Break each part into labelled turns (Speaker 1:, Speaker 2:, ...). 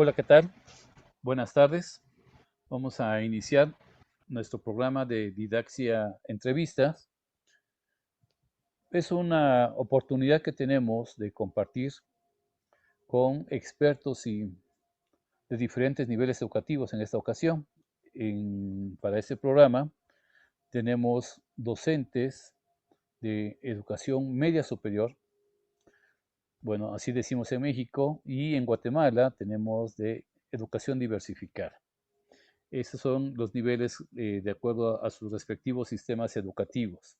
Speaker 1: Hola, ¿qué tal? Buenas tardes. Vamos a iniciar nuestro programa de Didaxia Entrevistas. Es una oportunidad que tenemos de compartir con expertos y de diferentes niveles educativos en esta ocasión. Para este programa tenemos docentes de educación media superior, bueno, así decimos en México, y en Guatemala tenemos de educación diversificada. Esos son los niveles de acuerdo a sus respectivos sistemas educativos.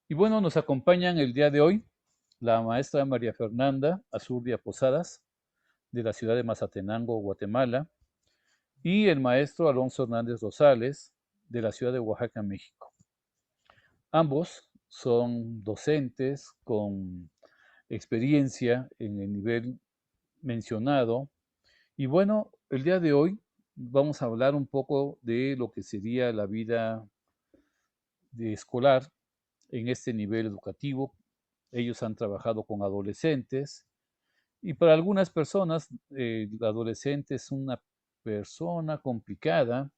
Speaker 1: Y bueno, nos acompañan el día de hoy la maestra María Fernanda Azurdia Posadas, de la ciudad de Mazatenango, Guatemala, y el maestro Alonso Hernández Rosales, de la ciudad de Oaxaca, México. Ambos son docentes con experiencia en el nivel mencionado. Y bueno, el día de hoy vamos a hablar un poco de lo que sería la vida de escolar en este nivel educativo. Ellos han trabajado con adolescentes y para algunas personas el adolescente es una persona complicada,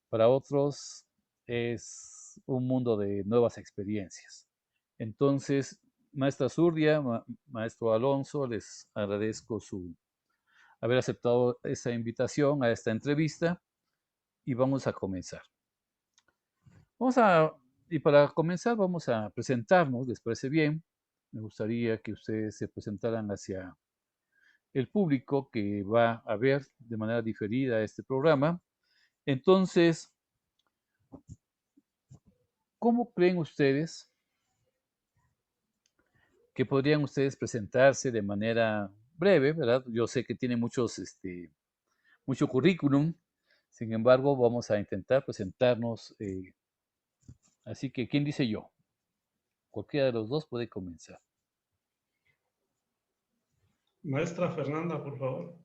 Speaker 1: para otros es un mundo de nuevas experiencias. Entonces, maestra Zurdia, maestro Alonso, les agradezco su haber aceptado esta invitación a esta entrevista y vamos a comenzar. Y para comenzar vamos a presentarnos, ¿les parece bien? Me gustaría que ustedes se presentaran hacia el público que va a ver de manera diferida este programa. Entonces, ¿cómo creen ustedes que podrían ustedes presentarse de manera breve, ¿verdad? Yo sé que tienen mucho currículum, sin embargo, vamos a intentar presentarnos. Así que, ¿quién dice yo? Cualquiera de los dos puede comenzar.
Speaker 2: Maestra Fernanda, por favor.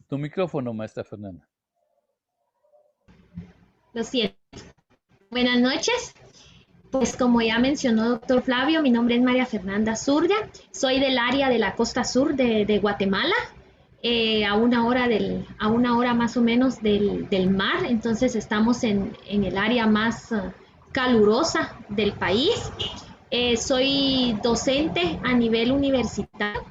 Speaker 1: Tu micrófono, maestra Fernanda.
Speaker 3: Lo siento. Buenas noches. Pues como ya mencionó doctor Flavio, mi nombre es María Fernanda Zurdia. Soy del área de la costa sur de Guatemala, a una hora más o menos del mar. Entonces estamos en el área más calurosa del país. Soy docente a nivel universitario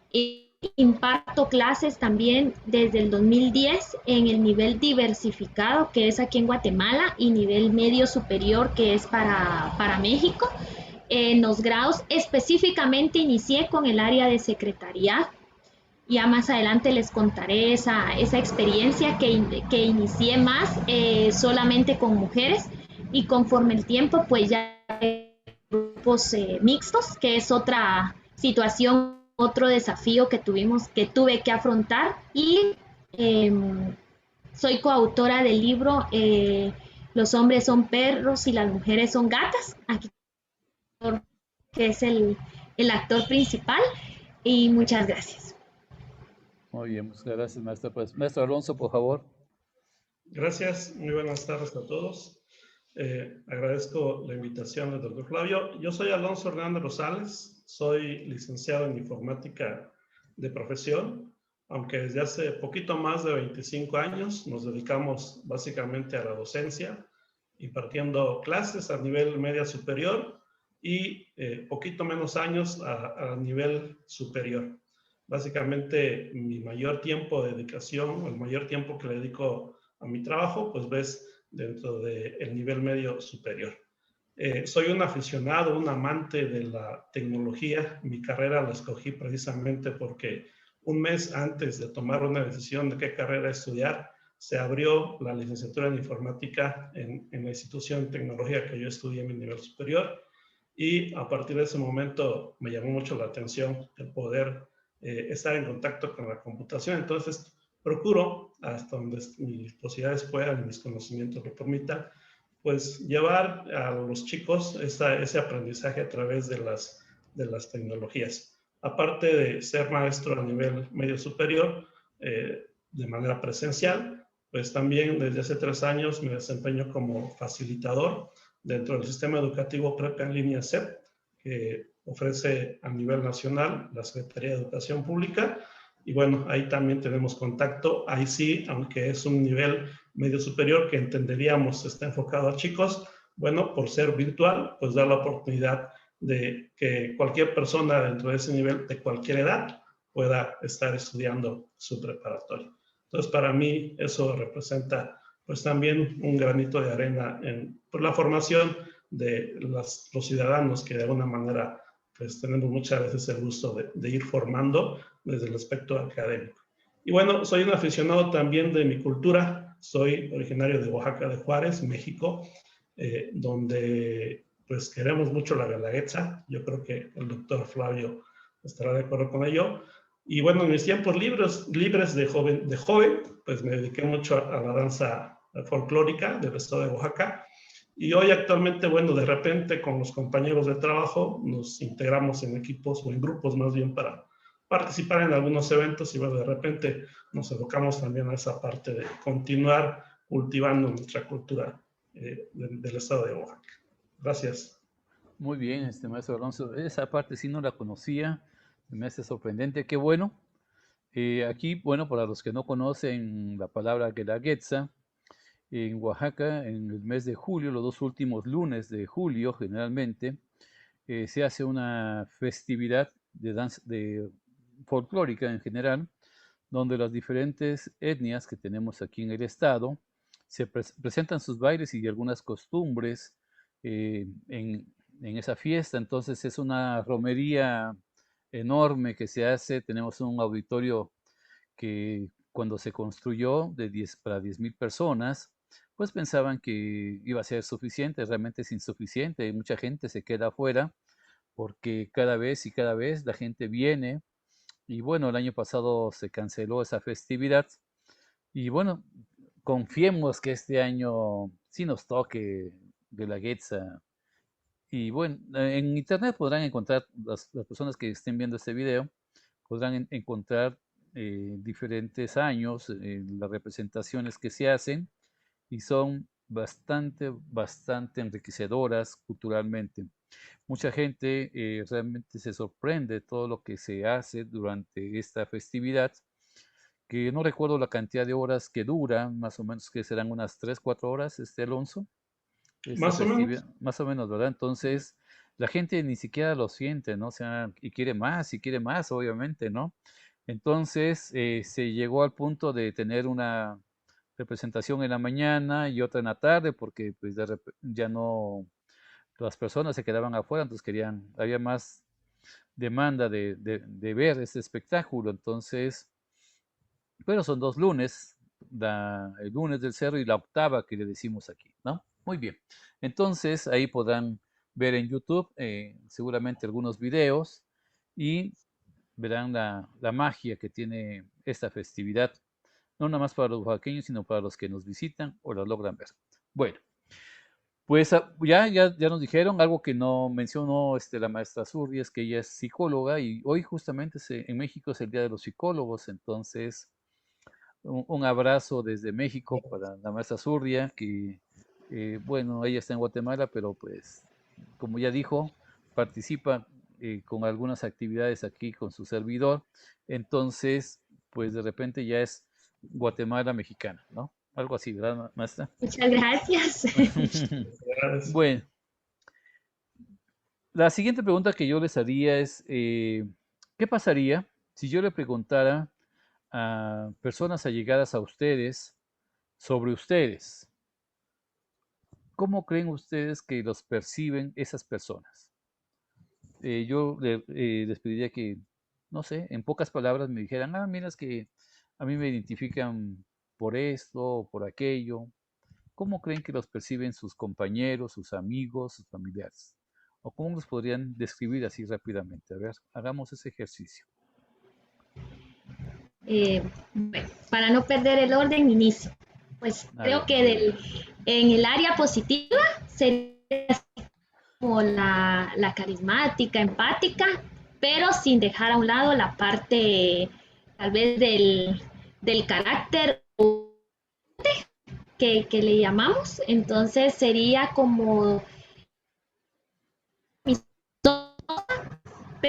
Speaker 3: y imparto clases también desde el 2010 en el nivel diversificado, que es aquí en Guatemala, y nivel medio superior, que es para México. En los grados específicamente inicié con el área de secretariado. Ya más adelante les contaré esa experiencia que inicié más solamente con mujeres, y conforme el tiempo pues ya grupos mixtos, que es otra situación, otro desafío que tuve que afrontar. Y soy coautora del libro Los hombres son perros y las mujeres son gatas, aquí que es el actor principal. Y muchas gracias.
Speaker 1: Muy bien, muchas gracias, maestra. Pues, maestro Alonso, por favor.
Speaker 2: Gracias, muy buenas tardes a todos. Agradezco la invitación del doctor Flavio. Yo soy Alonso Hernández Rosales, soy licenciado en informática de profesión, aunque desde hace poquito más de 25 años nos dedicamos básicamente a la docencia, impartiendo clases a nivel media superior y poquito menos años a nivel superior. Básicamente mi mayor tiempo de dedicación, el mayor tiempo que le dedico a mi trabajo, pues ves dentro del nivel medio superior. Soy un aficionado, un amante de la tecnología. Mi carrera la escogí precisamente porque un mes antes de tomar una decisión de qué carrera estudiar, se abrió la licenciatura en informática en la institución de tecnología que yo estudié en mi nivel superior, y a partir de ese momento me llamó mucho la atención el poder estar en contacto con la computación. Entonces procuro, hasta donde mis posibilidades puedan y mis conocimientos lo permitan, pues llevar a los chicos ese aprendizaje a través de las tecnologías. Aparte de ser maestro a nivel medio superior, de manera presencial, pues también desde hace 3 años me desempeño como facilitador dentro del sistema educativo Prepa en línea CEP, que ofrece a nivel nacional la Secretaría de Educación Pública. Y bueno, ahí también tenemos contacto. Ahí sí, aunque es un nivel medio superior que entenderíamos está enfocado a chicos, bueno, por ser virtual, pues da la oportunidad de que cualquier persona dentro de ese nivel, de cualquier edad, pueda estar estudiando su preparatoria. Entonces, para mí eso representa pues también un granito de arena en pues, la formación de los ciudadanos que de alguna manera pues tenemos muchas veces el gusto de ir formando desde el aspecto académico. Y bueno, soy un aficionado también de mi cultura, soy originario de Oaxaca de Juárez, México, donde pues queremos mucho la Guelaguetza, yo creo que el doctor Flavio estará de acuerdo con ello. Y bueno, en mis tiempos libres de joven, pues me dediqué mucho a la danza folclórica del estado de Oaxaca. Y hoy actualmente, bueno, de repente con los compañeros de trabajo nos integramos en equipos o en grupos más bien para participar en algunos eventos y bueno, de repente nos evocamos también a esa parte de continuar cultivando nuestra cultura del estado de Oaxaca. Gracias.
Speaker 1: Muy bien, maestro Alonso. Esa parte sí no la conocía, me hace sorprendente, qué bueno. Aquí, bueno, para los que no conocen la palabra Guelaguetza, en Oaxaca, en el mes de julio, los 2 últimos lunes de julio, generalmente, se hace una festividad de danza folclórica en general, donde las diferentes etnias que tenemos aquí en el estado se presentan sus bailes y algunas costumbres en esa fiesta. Entonces es una romería enorme que se hace. Tenemos un auditorio que cuando se construyó para 10,000 personas, pues pensaban que iba a ser suficiente, realmente es insuficiente, y mucha gente se queda afuera porque cada vez y cada vez la gente viene y bueno, el año pasado se canceló esa festividad y bueno, confiemos que este año sí nos toque Guelaguetza. Y bueno, en internet podrán encontrar, las personas que estén viendo este video, podrán encontrar diferentes años, las representaciones que se hacen y son bastante enriquecedoras culturalmente. Mucha gente realmente se sorprende de todo lo que se hace durante esta festividad, que no recuerdo la cantidad de horas que dura, más o menos que serán unas 3, 4 horas, Alonso, esta
Speaker 2: Más o menos.
Speaker 1: festividad, más o menos, ¿verdad? Entonces, la gente ni siquiera lo siente, ¿no? O sea, y quiere más, obviamente, ¿no? Entonces, se llegó al punto de tener una representación en la mañana y otra en la tarde, porque pues ya no, las personas se quedaban afuera, entonces había más demanda de ver este espectáculo, entonces, pero son 2 lunes, el lunes del cerro y la octava que le decimos aquí, ¿no? Muy bien, entonces ahí podrán ver en YouTube seguramente algunos videos y verán la magia que tiene esta festividad, no nada más para los oaxaqueños, sino para los que nos visitan o la logran ver. Bueno, pues ya nos dijeron algo que no mencionó la maestra Zurri, es que ella es psicóloga y hoy justamente en México es el Día de los Psicólogos, entonces un abrazo desde México para la maestra Zurria, que bueno, ella está en Guatemala, pero pues como ya dijo, participa con algunas actividades aquí con su servidor, entonces pues de repente ya es Guatemala mexicana, ¿no? Algo así, ¿verdad, maestra?
Speaker 3: Muchas gracias.
Speaker 1: Bueno, la siguiente pregunta que yo les haría es, ¿qué pasaría si yo le preguntara a personas allegadas a ustedes sobre ustedes? ¿Cómo creen ustedes que los perciben esas personas? Yo les pediría que, no sé, en pocas palabras me dijeran, mira, es que a mí me identifican por esto o por aquello. ¿Cómo creen que los perciben sus compañeros, sus amigos, sus familiares? ¿O cómo los podrían describir así rápidamente? A ver, hagamos ese ejercicio.
Speaker 3: Bueno, para no perder el orden, inicio. Pues creo que en el área positiva sería como la carismática, empática, pero sin dejar a un lado la parte tal vez del carácter que le llamamos. Entonces sería como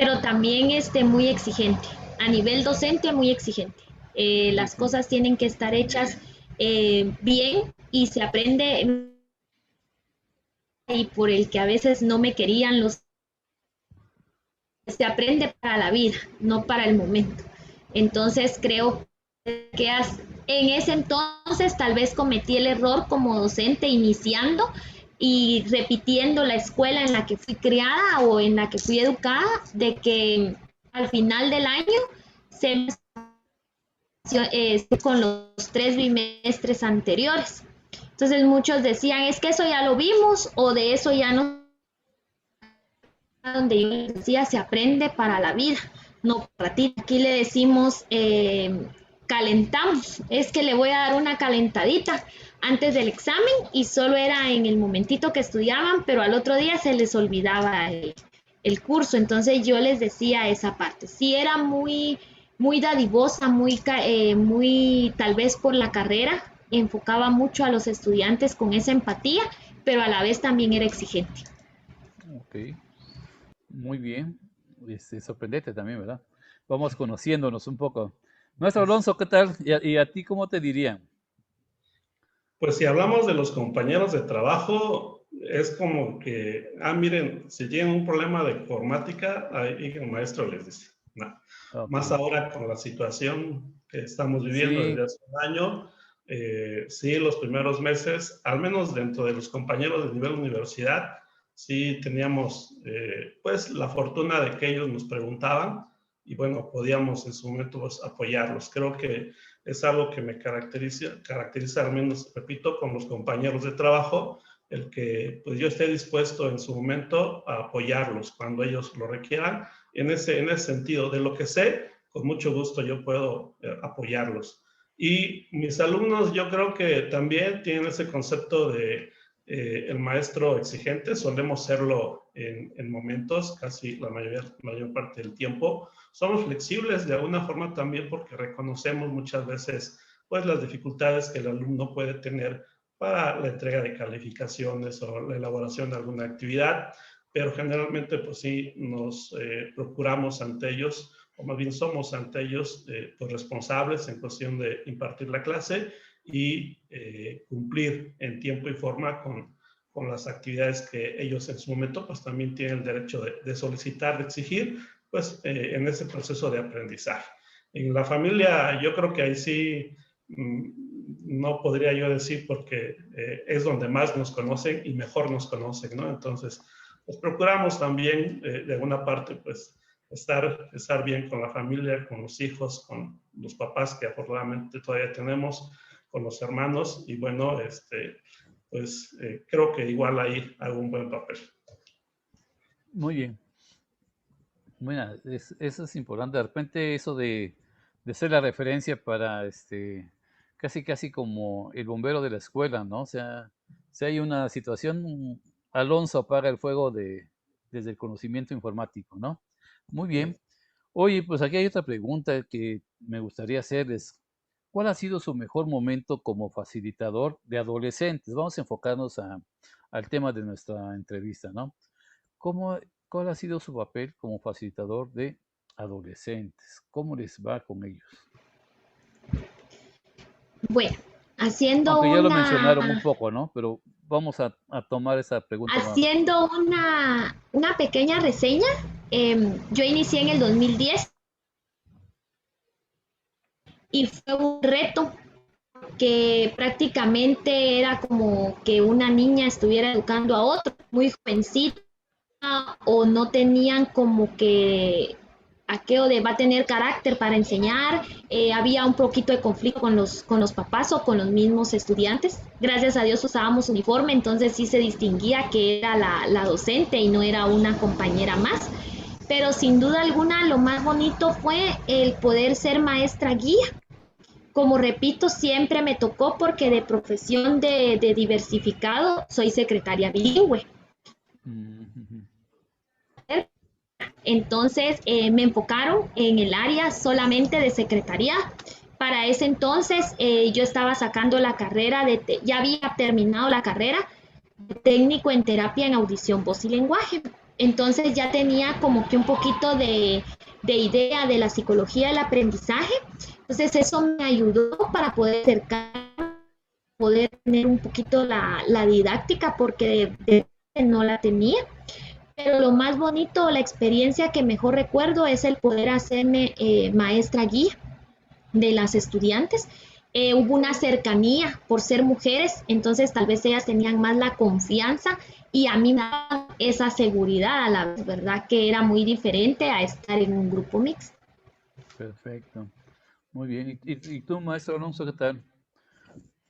Speaker 3: pero también muy exigente. A nivel docente, muy exigente. Las cosas tienen que estar hechas bien y se aprende, y por el que a veces no me querían se aprende para la vida, no para el momento. Entonces creo que en ese entonces tal vez cometí el error como docente iniciando y repitiendo la escuela en la que fui criada o en la que fui educada, de que al final del año se con los 3 bimestres anteriores. Entonces muchos decían, es que eso ya lo vimos o de eso ya no, donde yo les decía, se aprende para la vida, no para ti. Aquí le decimos, calentamos, es que le voy a dar una calentadita antes del examen y solo era en el momentito que estudiaban, pero al otro día se les olvidaba el curso. Entonces yo les decía esa parte. Sí era muy dadivosa, muy tal vez por la carrera, enfocaba mucho a los estudiantes con esa empatía, pero a la vez también era exigente.
Speaker 1: Ok, muy bien. Sorprendente también, ¿verdad? Vamos conociéndonos un poco. Maestro Alonso, ¿qué tal? ¿Y a ti cómo te dirían?
Speaker 2: Pues si hablamos de los compañeros de trabajo, es como que, miren, si tienen un problema de informática, ahí el maestro les dice, no.
Speaker 1: Okay.
Speaker 2: Más ahora con la situación que estamos viviendo
Speaker 1: Sí.
Speaker 2: desde hace un año, sí, los primeros meses, al menos dentro de los compañeros de nivel universidad, sí teníamos pues la fortuna de que ellos nos preguntaban y bueno, podíamos en su momento pues, apoyarlos. Creo que es algo que me caracteriza al menos, repito, con los compañeros de trabajo, el que pues yo esté dispuesto en su momento a apoyarlos cuando ellos lo requieran. En ese sentido, de lo que sé, con mucho gusto yo puedo apoyarlos. Y mis alumnos yo creo que también tienen ese concepto de el maestro exigente, solemos serlo en momentos, casi la mayor parte del tiempo. Somos flexibles de alguna forma también porque reconocemos muchas veces pues las dificultades que el alumno puede tener para la entrega de calificaciones o la elaboración de alguna actividad, pero generalmente pues sí nos procuramos ante ellos, o más bien somos ante ellos pues responsables en cuestión de impartir la clase y cumplir en tiempo y forma con las actividades que ellos en su momento pues también tienen el derecho de solicitar, de exigir, pues en ese proceso de aprendizaje. En la familia yo creo que ahí sí no podría yo decir porque es donde más nos conocen y mejor nos conocen, ¿no? Entonces, pues procuramos también de alguna parte pues estar bien con la familia, con los hijos, con los papás que afortunadamente todavía tenemos, con los hermanos y bueno, pues creo que igual ahí hago un buen papel.
Speaker 1: Muy bien. Bueno, eso es importante. De repente eso de ser la referencia para casi como el bombero de la escuela, ¿no? O sea, si hay una situación, Alonso apaga el fuego desde el conocimiento informático, ¿no? Muy bien. Oye, pues aquí hay otra pregunta que me gustaría hacerles. ¿Cuál ha sido su mejor momento como facilitador de adolescentes? Vamos a enfocarnos al tema de nuestra entrevista, ¿no? ¿Cuál ha sido su papel como facilitador de adolescentes? ¿Cómo les va con ellos?
Speaker 3: Bueno, haciendo
Speaker 1: Aunque ya lo mencionaron un poco, ¿no? Pero vamos a tomar esa pregunta más.
Speaker 3: Haciendo una pequeña reseña, yo inicié en el 2010 y fue un reto que prácticamente era como que una niña estuviera educando a otra, muy jovencita, o no tenían como que aquello de va a tener carácter para enseñar, había un poquito de conflicto con los papás o con los mismos estudiantes. Gracias a Dios usábamos uniforme, entonces sí se distinguía que era la docente y no era una compañera más. Pero sin duda alguna lo más bonito fue el poder ser maestra guía. Como repito, siempre me tocó porque de profesión de diversificado soy secretaria bilingüe. Entonces me enfocaron en el área solamente de secretaría. Para ese entonces yo estaba sacando la carrera, ya había terminado la carrera de técnico en terapia en audición, voz y lenguaje. entonces ya tenía como que un poquito de idea de la psicología del aprendizaje. Entonces eso me ayudó para poder acercar, poder tener un poquito la didáctica, porque no la tenía. Pero lo más bonito, la experiencia que mejor recuerdo es el poder hacerme maestra guía de las estudiantes. Hubo una cercanía por ser mujeres, entonces tal vez ellas tenían más la confianza y a mí me daba esa seguridad a la vez, ¿verdad? Que era muy diferente a estar en un grupo mixto.
Speaker 1: Perfecto. Muy bien. ¿Y tú, maestro Alonso, qué tal?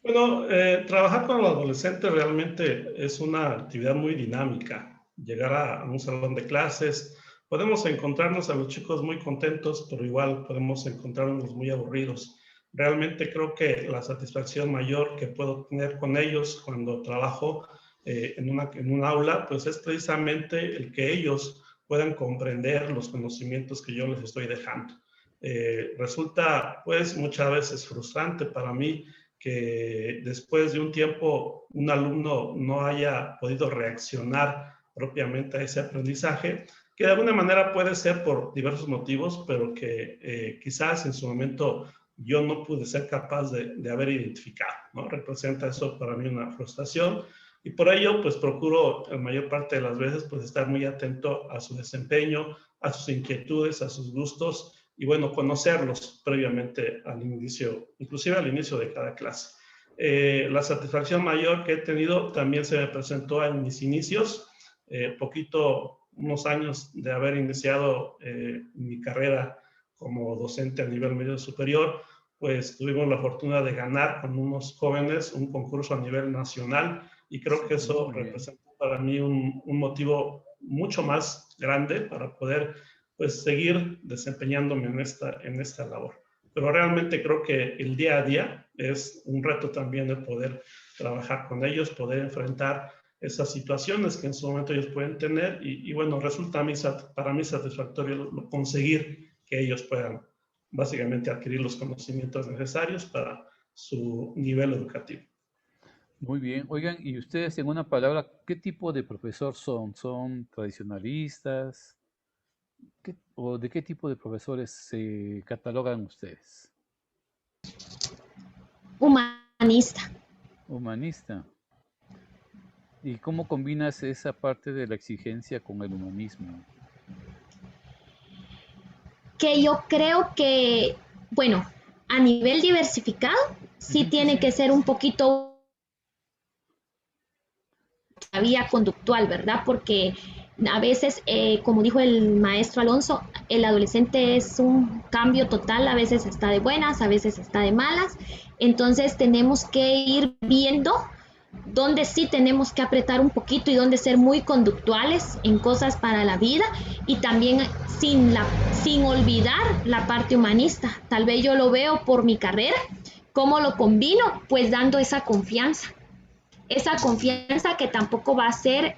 Speaker 2: Bueno, trabajar con los adolescentes realmente es una actividad muy dinámica. Llegar a un salón de clases, podemos encontrarnos a los chicos muy contentos, pero igual podemos encontrarnos muy aburridos. Realmente creo que la satisfacción mayor que puedo tener con ellos cuando trabajo en un aula, pues es precisamente el que ellos puedan comprender los conocimientos que yo les estoy dejando. Resulta pues muchas veces frustrante para mí que después de un tiempo un alumno no haya podido reaccionar propiamente a ese aprendizaje, que de alguna manera puede ser por diversos motivos, pero que quizás en su momento yo no pude ser capaz de haber identificado, ¿no? Representa eso para mí una frustración y por ello pues procuro la mayor parte de las veces pues estar muy atento a su desempeño, a sus inquietudes, a sus gustos y bueno, conocerlos previamente al inicio, inclusive al inicio de cada clase. La satisfacción mayor que he tenido también se me presentó en mis inicios, unos años de haber iniciado mi carrera como docente a nivel medio superior, pues tuvimos la fortuna de ganar con unos jóvenes un concurso a nivel nacional y creo que eso representa para mí un motivo mucho más grande para poder pues seguir desempeñándome en esta labor. Pero realmente creo que el día a día es un reto también de poder trabajar con ellos, poder enfrentar esas situaciones que en su momento ellos pueden tener y bueno, resulta para mí satisfactorio conseguir que ellos puedan básicamente adquirir los conocimientos necesarios para su nivel educativo.
Speaker 1: Muy bien. Oigan, y ustedes en una palabra, ¿qué tipo de profesor son? ¿Son tradicionalistas? ¿O de qué tipo de profesores se catalogan ustedes?
Speaker 3: Humanista.
Speaker 1: Humanista. ¿Y cómo combinas esa parte de la exigencia con el humanismo?
Speaker 3: Que yo creo que, bueno, a nivel diversificado, sí tiene que ser un poquito la vía conductual, ¿verdad? Porque a veces, como dijo el maestro Alonso, el adolescente es un cambio total, a veces está de buenas, a veces está de malas, entonces tenemos que ir viendo dónde sí tenemos que apretar un poquito y dónde ser muy conductuales en cosas para la vida y también sin olvidar la parte humanista. Tal vez yo lo veo por mi carrera, ¿cómo lo combino? Pues dando esa confianza que tampoco va a ser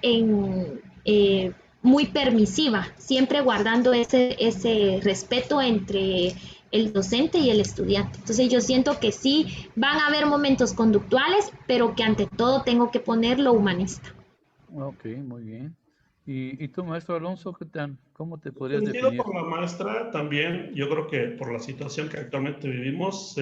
Speaker 3: muy permisiva, siempre guardando ese respeto entre el docente y el estudiante. Entonces yo siento que sí van a haber momentos conductuales, pero que ante todo tengo que poner lo humanista.
Speaker 1: Ok, muy bien. ¿Y tú, maestro Alonso, qué tal? ¿Cómo te podrías
Speaker 2: Sentido
Speaker 1: definir?
Speaker 2: por la maestra también, yo creo que por la situación que actualmente vivimos,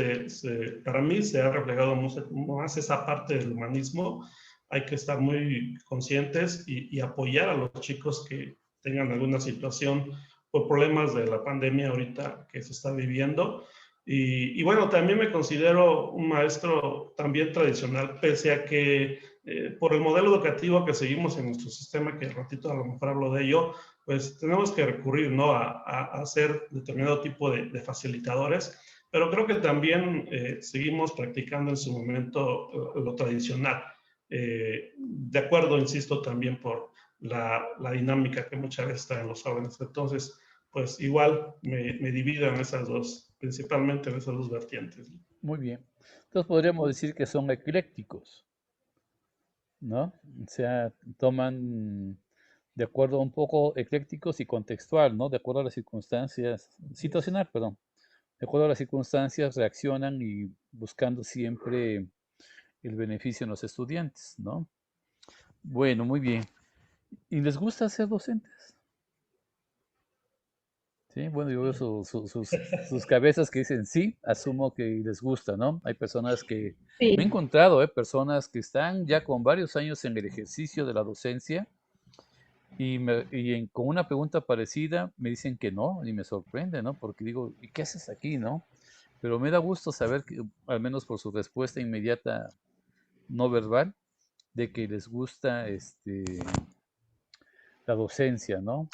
Speaker 2: para mí se ha reflejado más esa parte del humanismo. Hay que estar muy conscientes y apoyar a los chicos que tengan alguna situación por problemas de la pandemia ahorita que se está viviendo. Y bueno, también me considero un maestro también tradicional, pese a que por el modelo educativo que seguimos en nuestro sistema, que ratito a lo mejor hablo de ello, pues tenemos que recurrir, ¿no? a hacer determinado tipo de facilitadores, pero creo que también seguimos practicando en su momento lo tradicional, de acuerdo, insisto, también por la dinámica que muchas veces está en los jóvenes. Entonces, pues igual me divido en esas dos, principalmente en esas dos vertientes.
Speaker 1: Muy bien. Entonces podríamos decir que son eclécticos, ¿no? O sea, toman de acuerdo un poco eclécticos y contextual, ¿no? De acuerdo a las circunstancias, situacional, perdón. De acuerdo a las circunstancias reaccionan y buscando siempre el beneficio en los estudiantes, ¿no? Bueno, muy bien. ¿Y les gusta ser docentes? Sí, bueno, yo veo sus cabezas que dicen sí, asumo que les gusta, ¿no? Hay personas que, me he
Speaker 3: Sí.
Speaker 1: encontrado, personas que están ya con varios años en el ejercicio de la docencia con una pregunta parecida me dicen que no y me sorprende, ¿no? Porque digo, ¿y qué haces aquí, no? Pero me da gusto saber que, al menos por su respuesta inmediata no verbal, de que les gusta la docencia, ¿no?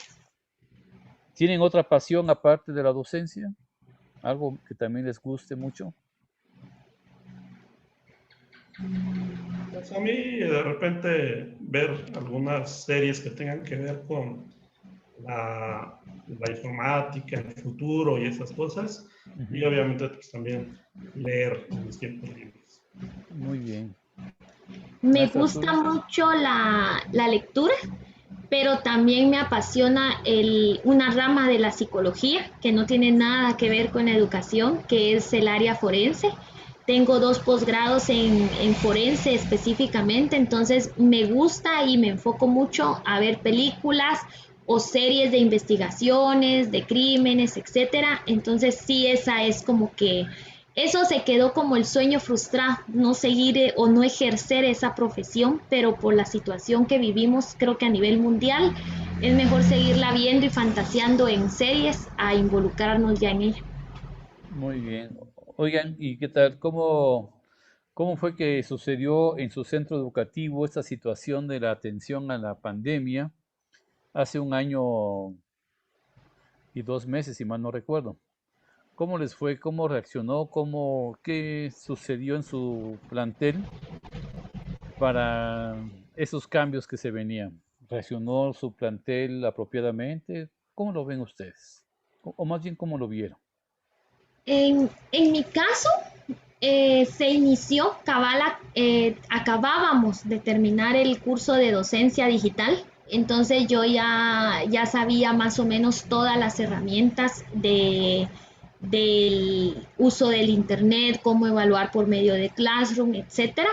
Speaker 1: ¿Tienen otra pasión aparte de la docencia? ¿Algo que también les guste mucho?
Speaker 2: Pues a mí de repente ver algunas series que tengan que ver con la informática, el futuro y esas cosas, y
Speaker 1: Ujú.
Speaker 2: obviamente pues, también leer en mis tiempos libres.
Speaker 1: Muy bien.
Speaker 3: Me
Speaker 1: Maestra
Speaker 3: gusta
Speaker 1: Zulia.
Speaker 3: mucho la lectura, pero también me apasiona una rama de la psicología que no tiene nada que ver con educación, que es el área forense. Tengo 2 posgrados en forense específicamente, entonces me gusta y me enfoco mucho a ver películas o series de investigaciones, de crímenes, etcétera. Entonces sí, esa es como que eso se quedó como el sueño frustrado, no seguir o no ejercer esa profesión, pero por la situación que vivimos, creo que a nivel mundial es mejor seguirla viendo y fantaseando en series a involucrarnos ya en ella.
Speaker 1: Muy bien. Oigan, ¿y qué tal? ¿Cómo fue que sucedió en su centro educativo esta situación de la atención a la pandemia hace 1 año y 2 meses, si mal no recuerdo? ¿Cómo les fue? ¿Cómo reaccionó? ¿Qué sucedió en su plantel para esos cambios que se venían? ¿Reaccionó su plantel apropiadamente? ¿Cómo lo ven ustedes? O más bien, ¿cómo lo vieron?
Speaker 3: En mi caso, se inició, acabábamos de terminar el curso de docencia digital, entonces yo ya sabía más o menos todas las herramientas del uso del Internet, cómo evaluar por medio de Classroom, etcétera.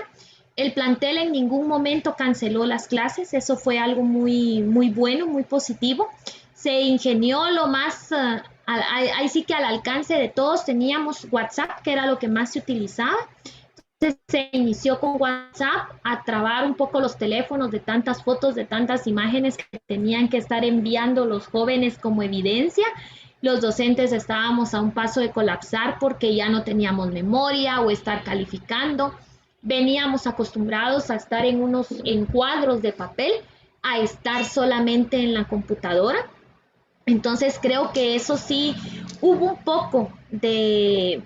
Speaker 3: El plantel en ningún momento canceló las clases, eso fue algo muy, muy bueno, muy positivo. Se ingenió lo más, ahí sí que al alcance de todos teníamos WhatsApp, que era lo que más se utilizaba. Entonces se inició con WhatsApp a trabar un poco los teléfonos de tantas fotos, de tantas imágenes que tenían que estar enviando los jóvenes como evidencia. Los docentes estábamos a un paso de colapsar porque ya no teníamos memoria o estar calificando. Veníamos acostumbrados a estar en unos encuadros de papel, a estar solamente en la computadora. Entonces creo que eso sí, hubo un poco de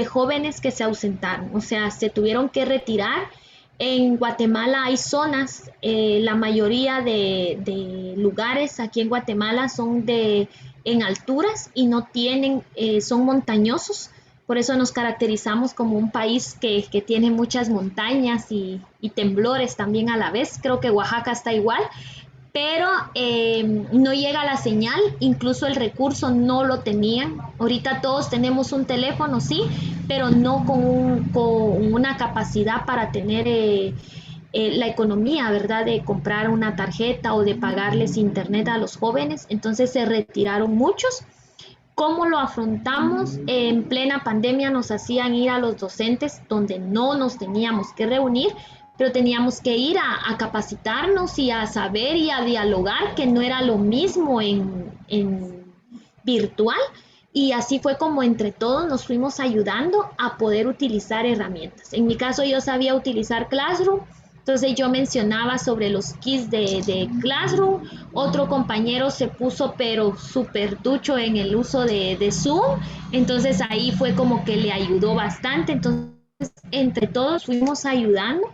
Speaker 3: jóvenes que se ausentaron, o sea, se tuvieron que retirar. En Guatemala hay zonas, la mayoría de lugares aquí en Guatemala son en alturas y no tienen, son montañosos. Por eso nos caracterizamos como un país que tiene muchas montañas y temblores también a la vez. Creo que Oaxaca está igual, pero no llega la señal, incluso el recurso no lo tenían. Ahorita todos tenemos un teléfono, sí, pero no con una capacidad para tener la economía, ¿verdad? De comprar una tarjeta o de pagarles internet a los jóvenes. Entonces se retiraron muchos. ¿Cómo lo afrontamos? En plena pandemia nos hacían ir a los docentes donde no nos teníamos que reunir, pero teníamos que ir a capacitarnos y a saber y a dialogar, que no era lo mismo en virtual. Y así fue como entre todos nos fuimos ayudando a poder utilizar herramientas. En mi caso yo sabía utilizar Classroom, entonces yo mencionaba sobre los kits de Classroom. Otro compañero se puso pero súper ducho en el uso de Zoom, entonces ahí fue como que le ayudó bastante. Entonces entre todos fuimos ayudando,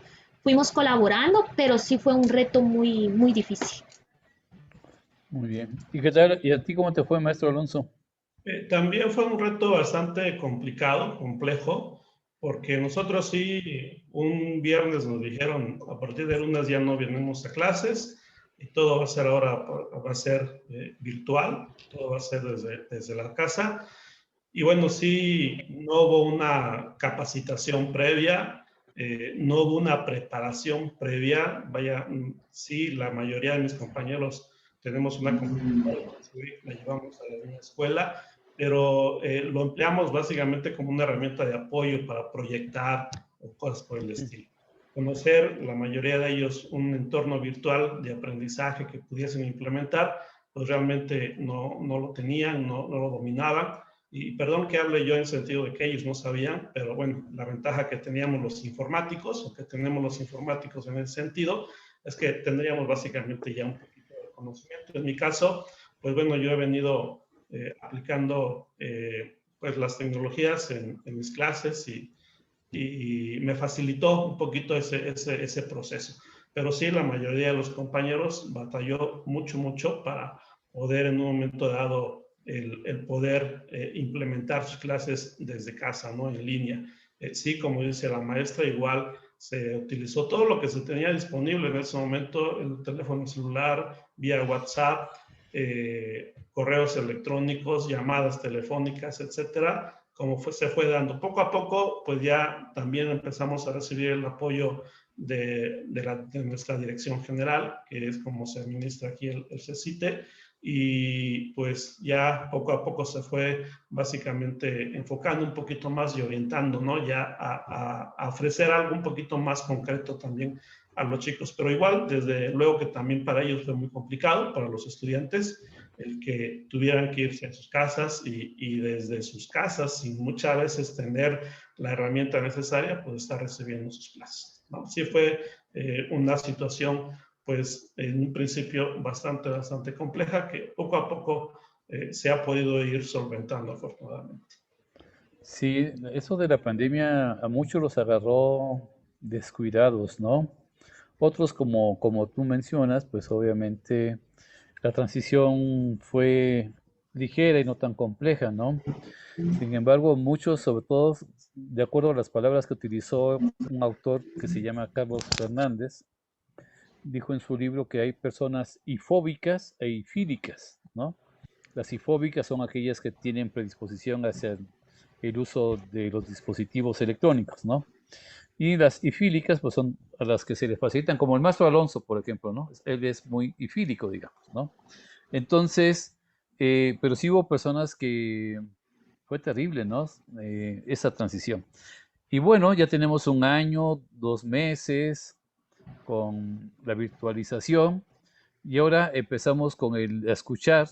Speaker 3: fuimos colaborando, pero sí fue un reto muy, muy difícil.
Speaker 1: Muy bien. ¿Y qué tal? ¿Y a ti cómo te fue, maestro Alonso?
Speaker 2: También fue un reto bastante complicado, complejo, porque nosotros sí, un viernes nos dijeron, a partir de lunes ya no venimos a clases y todo va a ser ahora, va a ser virtual, todo va a ser desde la casa. Y bueno, sí, no hubo una capacitación previa, no hubo una preparación previa. Vaya, sí, la mayoría de mis compañeros tenemos una computadora, la llevamos a la misma escuela, pero lo empleamos básicamente como una herramienta de apoyo para proyectar o cosas por el estilo. Conocer, la mayoría de ellos, un entorno virtual de aprendizaje que pudiesen implementar, pues realmente no lo tenían, no lo dominaban. Y perdón que hable yo en sentido de que ellos no sabían, pero bueno, la ventaja que teníamos los informáticos, o que tenemos los informáticos en ese sentido, es que tendríamos básicamente ya un poquito de conocimiento. En mi caso, pues bueno, yo he venido aplicando pues las tecnologías en mis clases y me facilitó un poquito ese proceso. Pero sí, la mayoría de los compañeros batalló mucho para poder en un momento dado el poder implementar sus clases desde casa, ¿no? En línea. Sí, como dice la maestra, igual se utilizó todo lo que se tenía disponible en ese momento, el teléfono celular, vía WhatsApp, correos electrónicos, llamadas telefónicas, etcétera, como se fue dando. Poco a poco, pues ya también empezamos a recibir el apoyo de nuestra dirección general, que es como se administra aquí el CECITE, y pues ya poco a poco se fue básicamente enfocando un poquito más y orientando, ¿no? Ya a ofrecer algo un poquito más concreto también a los chicos, pero igual, desde luego que también para ellos fue muy complicado, para los estudiantes, el que tuvieran que irse a sus casas y desde sus casas, sin muchas veces tener la herramienta necesaria, pues estar recibiendo sus clases, ¿no? Sí fue una situación, pues en un principio bastante compleja, que poco a poco se ha podido ir solventando afortunadamente.
Speaker 1: Sí, eso de la pandemia a muchos los agarró descuidados, ¿no? Otros, como tú mencionas, pues obviamente la transición fue ligera y no tan compleja, ¿no? Sin embargo, muchos, sobre todo, de acuerdo a las palabras que utilizó un autor que se llama Carlos Fernández, dijo en su libro que hay personas ifóbicas e ifílicas, ¿no? Las ifóbicas son aquellas que tienen predisposición hacia el uso de los dispositivos electrónicos, ¿no? Y las ifílicas, pues son a las que se les facilitan, como el maestro Alonso, por ejemplo, ¿no? Él es muy ifílico, digamos, ¿no? Entonces, pero sí hubo personas que fue terrible, ¿no? Esa transición. Y bueno, ya tenemos un año, 2 meses con la virtualización y ahora empezamos con el escuchar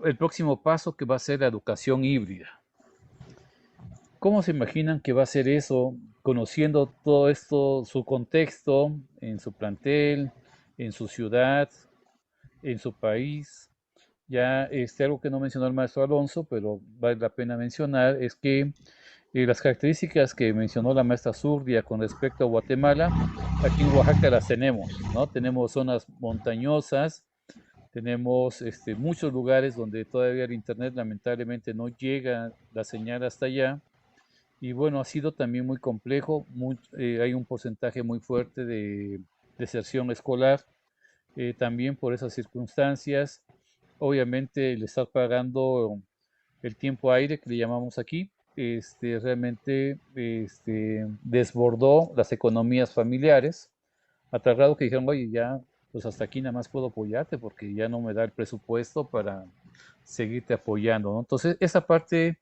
Speaker 1: el próximo paso que va a ser la educación híbrida. ¿Cómo se imaginan que va a ser eso, conociendo todo esto, su contexto, en su plantel, en su ciudad, en su país? Ya algo que no mencionó el maestro Alonso, pero vale la pena mencionar, es que las características que mencionó la maestra Zurdia con respecto a Guatemala, aquí en Oaxaca las tenemos, ¿no? Tenemos zonas montañosas, tenemos muchos lugares donde todavía el internet lamentablemente no llega la señal hasta allá. Y bueno, ha sido también muy complejo, hay un porcentaje muy fuerte de deserción escolar, también por esas circunstancias. Obviamente el estar pagando el tiempo aire que le llamamos aquí, realmente desbordó las economías familiares, a tal grado que dijeron, oye, ya, pues hasta aquí nada más puedo apoyarte porque ya no me da el presupuesto para seguirte apoyando, ¿no? Entonces, esa parte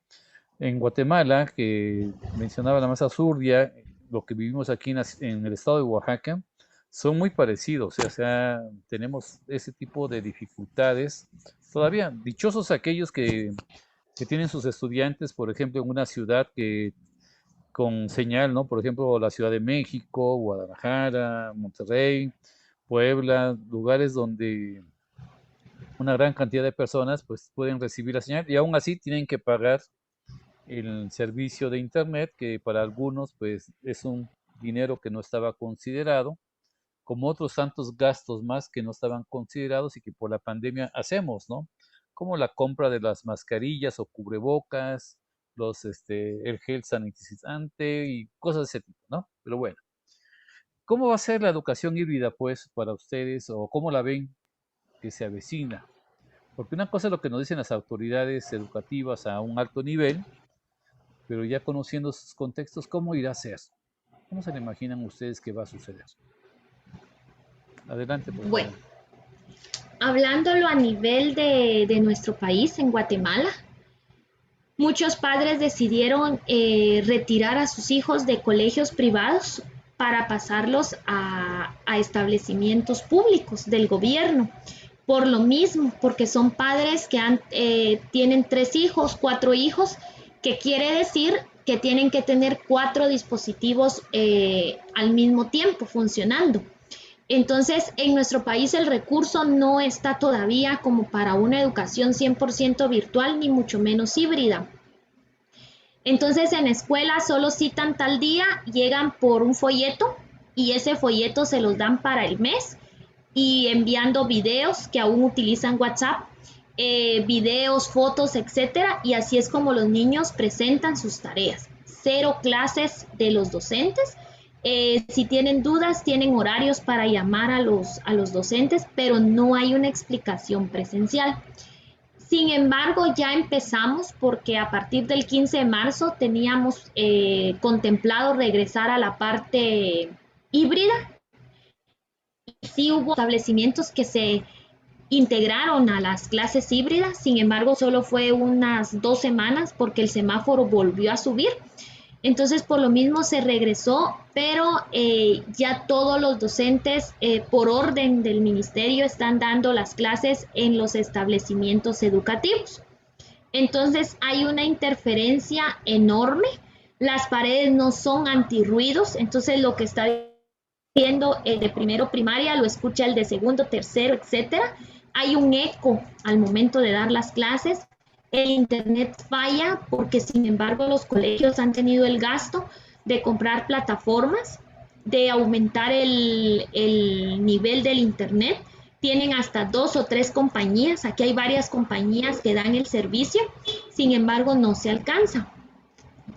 Speaker 1: en Guatemala, que mencionaba la masa Zurdia, lo que vivimos aquí en el estado de Oaxaca, son muy parecidos, o sea, tenemos ese tipo de dificultades. Todavía, dichosos aquellos que tienen sus estudiantes, por ejemplo, en una ciudad que con señal, ¿no? Por ejemplo, la Ciudad de México, Guadalajara, Monterrey, Puebla, lugares donde una gran cantidad de personas pues pueden recibir la señal y aún así tienen que pagar el servicio de internet, que para algunos pues es un dinero que no estaba considerado, como otros tantos gastos más que no estaban considerados y que por la pandemia hacemos, ¿no? Como la compra de las mascarillas o cubrebocas, el gel sanitizante y cosas de ese tipo, ¿no? Pero bueno, ¿cómo va a ser la educación híbrida, pues, para ustedes o cómo la ven que se avecina? Porque una cosa es lo que nos dicen las autoridades educativas a un alto nivel, pero ya conociendo sus contextos, ¿cómo irá a ser? ¿Cómo se le imaginan ustedes que va a suceder? Adelante, por favor.
Speaker 3: Bueno, hablándolo a nivel de nuestro país, en Guatemala, muchos padres decidieron retirar a sus hijos de colegios privados para pasarlos a establecimientos públicos del gobierno. Por lo mismo, porque son padres que tienen 3 hijos, 4 hijos, que quiere decir que tienen que tener 4 dispositivos al mismo tiempo funcionando. Entonces, en nuestro país el recurso no está todavía como para una educación 100% virtual, ni mucho menos híbrida. Entonces, en escuela solo citan tal día, llegan por un folleto y ese folleto se los dan para el mes y enviando videos que aún utilizan WhatsApp, videos, fotos, etcétera, y así es como los niños presentan sus tareas. 0 clases de los docentes. Si tienen dudas, tienen horarios para llamar a los docentes, pero no hay una explicación presencial. Sin embargo, ya empezamos porque a partir del 15 de marzo teníamos contemplado regresar a la parte híbrida. Sí hubo establecimientos que se integraron a las clases híbridas, sin embargo, solo fue unas 2 semanas porque el semáforo volvió a subir. Entonces, por lo mismo se regresó, pero ya todos los docentes, por orden del ministerio, están dando las clases en los establecimientos educativos. Entonces, hay una interferencia enorme. Las paredes no son antirruidos, entonces lo que está viendo el de primero primaria lo escucha el de segundo, tercero, etcétera. Hay un eco al momento de dar las clases. El internet falla porque, sin embargo, los colegios han tenido el gasto de comprar plataformas, de aumentar el nivel del internet. Tienen hasta 2 o 3 compañías. Aquí hay varias compañías que dan el servicio. Sin embargo, no se alcanza.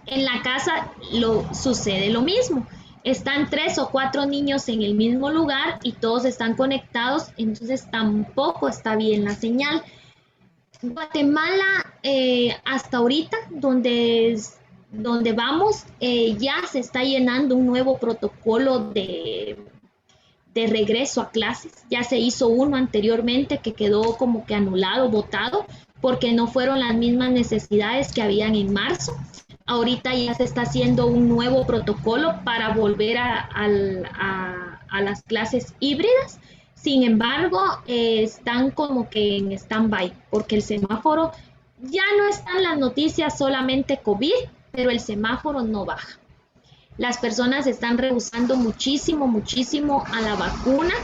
Speaker 3: En la casa sucede lo mismo. Están 3 o 4 niños en el mismo lugar y todos están conectados, entonces tampoco está bien la señal. Guatemala, hasta ahorita, donde vamos, ya se está llenando un nuevo protocolo de regreso a clases. Ya se hizo uno anteriormente que quedó como que anulado, votado, porque no fueron las mismas necesidades que habían en marzo. Ahorita ya se está haciendo un nuevo protocolo para volver a las clases híbridas. Sin embargo, están como que en stand-by, porque el semáforo ya no está en las noticias solamente COVID, pero el semáforo no baja. Las personas están rehusando muchísimo, muchísimo a la vacuna.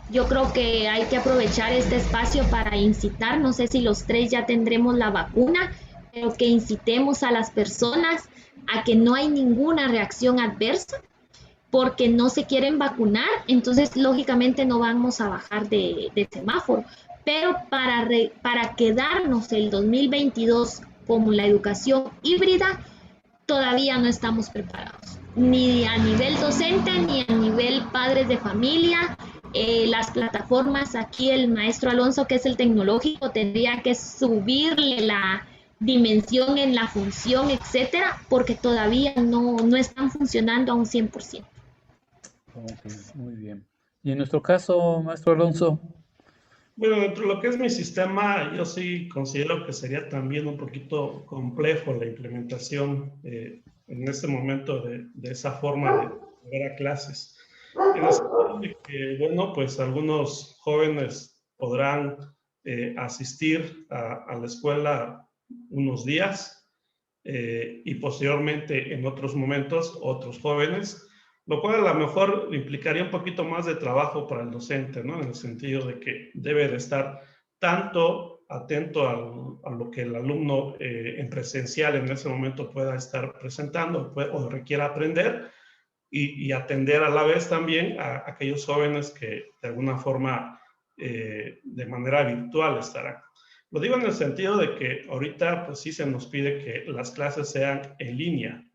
Speaker 3: Yo creo que hay que aprovechar este espacio para incitar, no sé si los 3 ya tendremos la vacuna, pero que incitemos a las personas a que no hay ninguna reacción adversa, porque no se quieren vacunar, entonces lógicamente no vamos a bajar de semáforo. Pero para quedarnos el 2022 como la educación híbrida, todavía no estamos preparados, ni a nivel docente, ni a nivel padres de familia. Las plataformas, aquí el maestro Alonso, que es el tecnológico, tendría que subirle la dimensión en la función, etcétera, porque todavía no están funcionando a un 100%.
Speaker 1: Ok, muy bien. Y en nuestro caso, maestro Alonso.
Speaker 2: Bueno, dentro de lo que es mi sistema, yo sí considero que sería también un poquito complejo la implementación en este momento de esa forma de ver a clases. En el sentido de que, bueno, pues algunos jóvenes podrán asistir a la escuela unos días y posteriormente en otros momentos otros jóvenes, lo cual a lo mejor implicaría un poquito más de trabajo para el docente, ¿no? En el sentido de que debe de estar tanto atento a lo que el alumno en presencial en ese momento pueda estar presentando o requiera aprender y atender a la vez también a aquellos jóvenes que de alguna forma de manera virtual estarán. Lo digo en el sentido de que ahorita pues sí se nos pide que las clases sean en línea,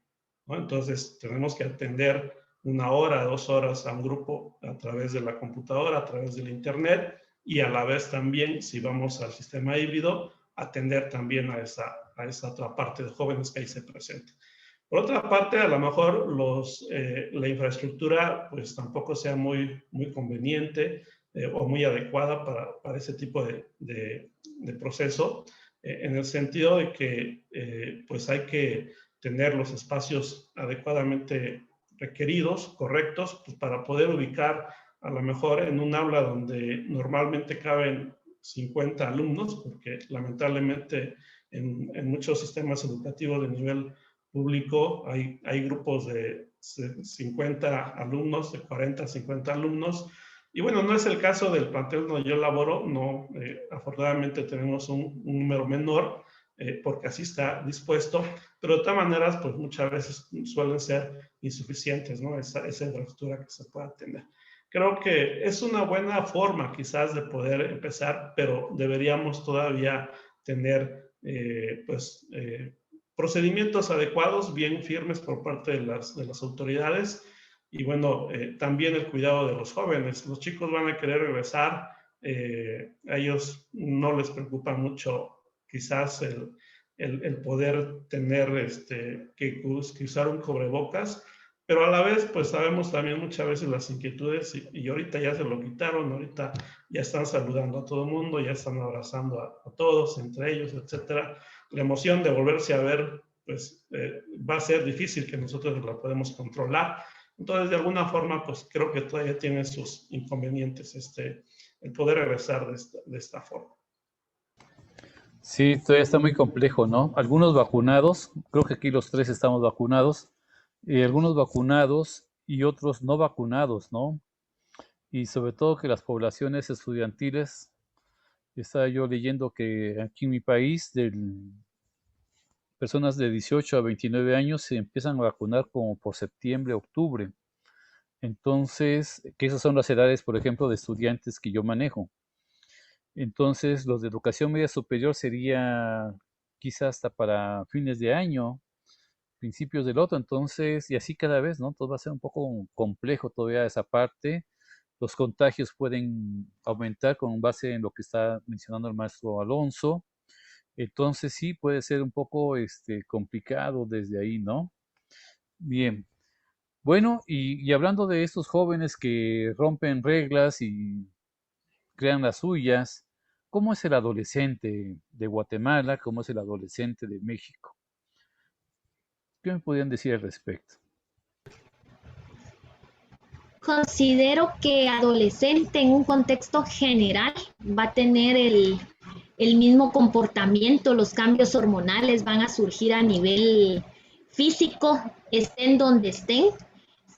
Speaker 2: ¿no? Entonces tenemos que atender 1 hora, 2 horas a un grupo a través de la computadora, a través del internet y a la vez también, si vamos al sistema híbrido, atender también a esa otra parte de jóvenes que ahí se presenten. Por otra parte, a lo mejor la infraestructura pues tampoco sea muy conveniente. o muy adecuada para ese tipo de proceso, en el sentido de que pues hay que tener los espacios adecuadamente requeridos, correctos, pues para poder ubicar a lo mejor en un aula donde normalmente caben 50 alumnos, porque lamentablemente en muchos sistemas educativos de nivel público hay grupos de 50 alumnos, de 40 a 50 alumnos, y bueno, no es el caso del plantel donde yo laboro, no, afortunadamente tenemos un número menor, porque así está dispuesto, pero de todas maneras, pues muchas veces suelen ser insuficientes, ¿no? Esa infraestructura que se pueda tener. Creo que es una buena forma quizás de poder empezar, pero deberíamos todavía tener procedimientos adecuados, bien firmes por parte de las autoridades. Y bueno, también el cuidado de los jóvenes. Los chicos van a querer regresar, a ellos no les preocupa mucho quizás el poder tener que usar un cubrebocas, pero a la vez pues sabemos también muchas veces las inquietudes y ahorita ya se lo quitaron, ahorita ya están saludando a todo el mundo, ya están abrazando a todos, entre ellos, etcétera. La emoción de volverse a ver pues va a ser difícil que nosotros la podemos controlar. Entonces, de alguna forma, pues creo que todavía tiene sus inconvenientes el poder regresar de esta forma.
Speaker 1: Sí, todavía está muy complejo, ¿no? Algunos vacunados, creo que aquí los tres estamos vacunados, algunos vacunados y otros no vacunados, ¿no? Y sobre todo que las poblaciones estudiantiles, estaba yo leyendo que aquí en mi país, personas de 18 a 29 años se empiezan a vacunar como por septiembre, octubre. Entonces, que esas son las edades, por ejemplo, de estudiantes que yo manejo. Entonces, los de educación media superior sería quizás hasta para fines de año, principios del otro, entonces, y así cada vez, ¿no? Todo va a ser un poco complejo todavía esa parte. Los contagios pueden aumentar con base en lo que está mencionando el maestro Alonso. Entonces, sí, puede ser un poco complicado desde ahí, ¿no? Bien. Bueno, y hablando de estos jóvenes que rompen reglas y crean las suyas, ¿cómo es el adolescente de Guatemala? ¿Cómo es el adolescente de México? ¿Qué me podrían decir al respecto?
Speaker 3: Considero que adolescente en un contexto general va a tener el mismo comportamiento, los cambios hormonales van a surgir a nivel físico, estén donde estén,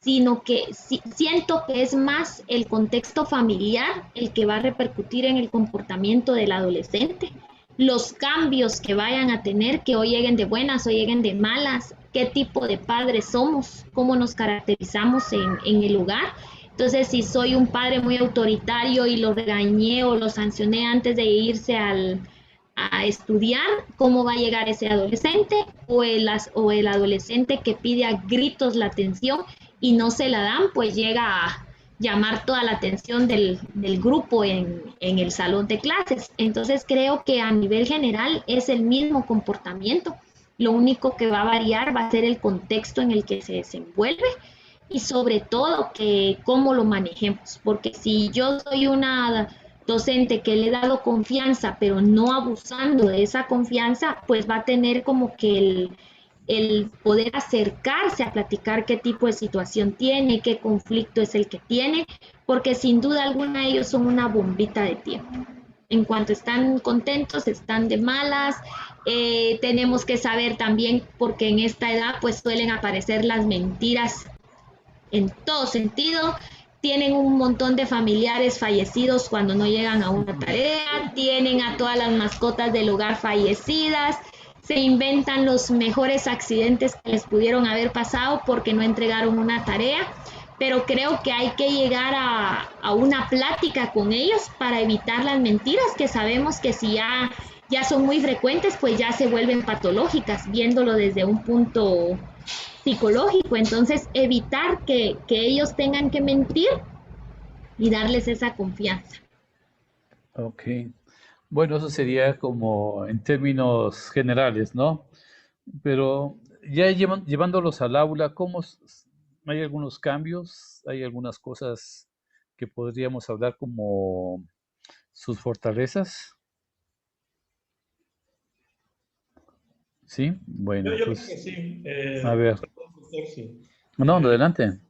Speaker 3: sino que siento que es más el contexto familiar el que va a repercutir en el comportamiento del adolescente. Los cambios que vayan a tener, que hoy lleguen de buenas o lleguen de malas, qué tipo de padres somos, cómo nos caracterizamos en el hogar. Entonces, si soy un padre muy autoritario y lo regañé o lo sancioné antes de irse a estudiar, ¿cómo va a llegar ese adolescente? O el adolescente que pide a gritos la atención y no se la dan, pues llega a llamar toda la atención del grupo en el salón de clases. Entonces creo que a nivel general es el mismo comportamiento. Lo único que va a variar va a ser el contexto en el que se desenvuelve y sobre todo que cómo lo manejemos, porque si yo soy una docente que le he dado confianza, pero no abusando de esa confianza, pues va a tener como que el poder acercarse a platicar qué tipo de situación tiene, qué conflicto es el que tiene, porque sin duda alguna ellos son una bombita de tiempo. En cuanto están contentos, están de malas. Tenemos que saber también, porque en esta edad pues suelen aparecer las mentiras en todo sentido. Tienen un montón de familiares fallecidos cuando no llegan a una tarea, tienen a todas las mascotas del hogar fallecidas, se inventan los mejores accidentes que les pudieron haber pasado porque no entregaron una tarea, pero creo que hay que llegar a una plática con ellos para evitar las mentiras que sabemos que si ya son muy frecuentes, pues ya se vuelven patológicas, viéndolo desde un punto psicológico. Entonces evitar que ellos tengan que mentir y darles esa confianza.
Speaker 1: Ok. Bueno, eso sería como en términos generales, ¿no? Pero ya llevándolos al aula, ¿hay algunos cambios? ¿Hay algunas cosas que podríamos hablar como sus fortalezas. Sí, bueno,
Speaker 2: Yo creo que
Speaker 1: pues
Speaker 2: sí.
Speaker 1: a ver,
Speaker 2: Perdón, doctor, sí.
Speaker 1: no,
Speaker 2: Eh,
Speaker 1: adelante.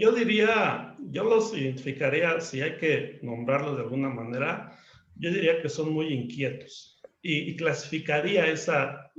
Speaker 2: yo diría, yo los identificaría, si hay que nombrarlos de alguna manera, yo diría que son muy inquietos y clasificaría esa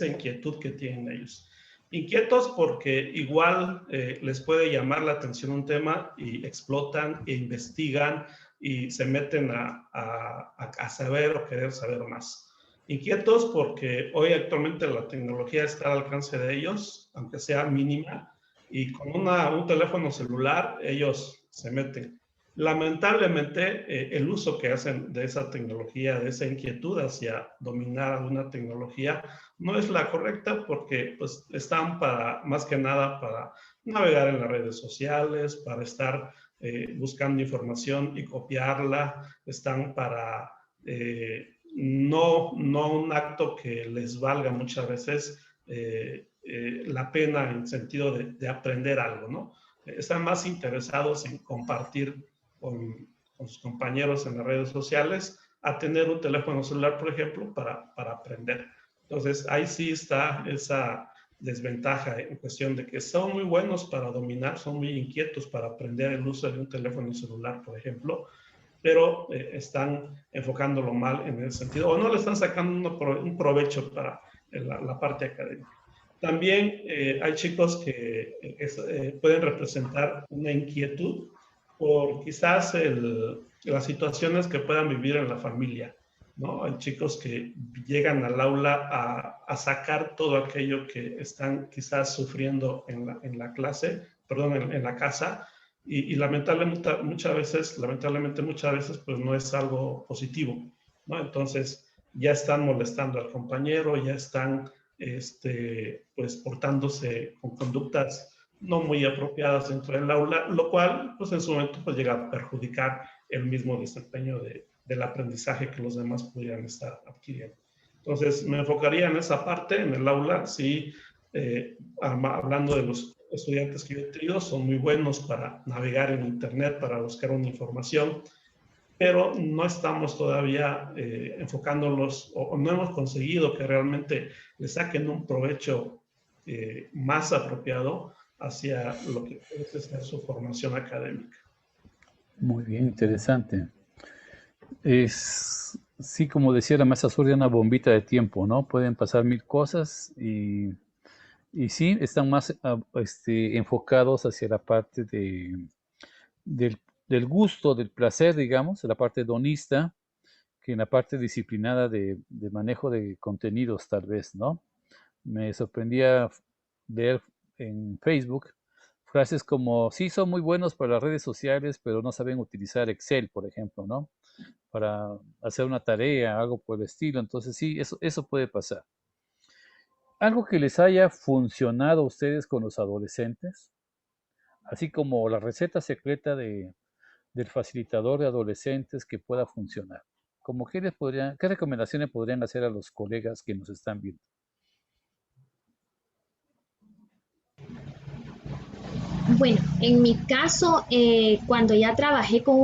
Speaker 2: inquietud que tienen ellos. Inquietos porque igual les puede llamar la atención un tema y explotan e investigan y se meten a saber o querer saber más. Inquietos porque hoy actualmente la tecnología está al alcance de ellos, aunque sea mínima, y con un teléfono celular ellos se meten. Lamentablemente, el uso que hacen de esa tecnología, de esa inquietud hacia dominar alguna tecnología, no es la correcta porque pues, están más que nada para navegar en las redes sociales, para estar buscando información y copiarla, están para no un acto que les valga muchas veces la pena en sentido de aprender algo, ¿no? Están más interesados en compartir con sus compañeros en las redes sociales a tener un teléfono celular, por ejemplo, para aprender. Entonces, ahí sí está esa desventaja en cuestión de que son muy buenos para dominar, son muy inquietos para aprender el uso de un teléfono celular, por ejemplo, pero están enfocándolo mal en ese sentido, o no le están sacando un provecho para la parte académica. También hay chicos que pueden representar una inquietud por quizás las situaciones que puedan vivir en la familia, ¿no? Hay chicos que llegan al aula a sacar todo aquello que están quizás sufriendo en la clase, perdón, en la casa, y lamentablemente muchas veces, pues no es algo positivo, ¿no? Entonces ya están molestando al compañero, ya están pues portándose con conductas no muy apropiadas dentro del aula, lo cual pues en su momento pues llega a perjudicar el mismo desempeño del aprendizaje que los demás pudieran estar adquiriendo. Entonces me enfocaría en esa parte, en el aula, sí, hablando de los estudiantes que yo he tenido, son muy buenos para navegar en internet, para buscar una información, pero no estamos todavía enfocándolos o no hemos conseguido que realmente le saquen un provecho más apropiado hacia lo que puede ser su formación académica.
Speaker 1: Muy bien, interesante. Sí, como decía la maestra Surya, una bombita de tiempo, ¿no? Pueden pasar mil cosas y sí, están más enfocados hacia la parte del gusto, del placer, digamos, la parte hedonista, que en la parte disciplinada de manejo de contenidos, tal vez, ¿no? Me sorprendía ver en Facebook frases como, sí, son muy buenos para las redes sociales, pero no saben utilizar Excel, por ejemplo, ¿no? Para hacer una tarea, algo por el estilo. Entonces, sí, eso puede pasar. Algo que les haya funcionado a ustedes con los adolescentes, así como la receta secreta del facilitador de adolescentes que pueda funcionar. Como qué recomendaciones podrían hacer a los colegas que nos están viendo.
Speaker 3: Bueno, en mi caso, cuando ya trabajé con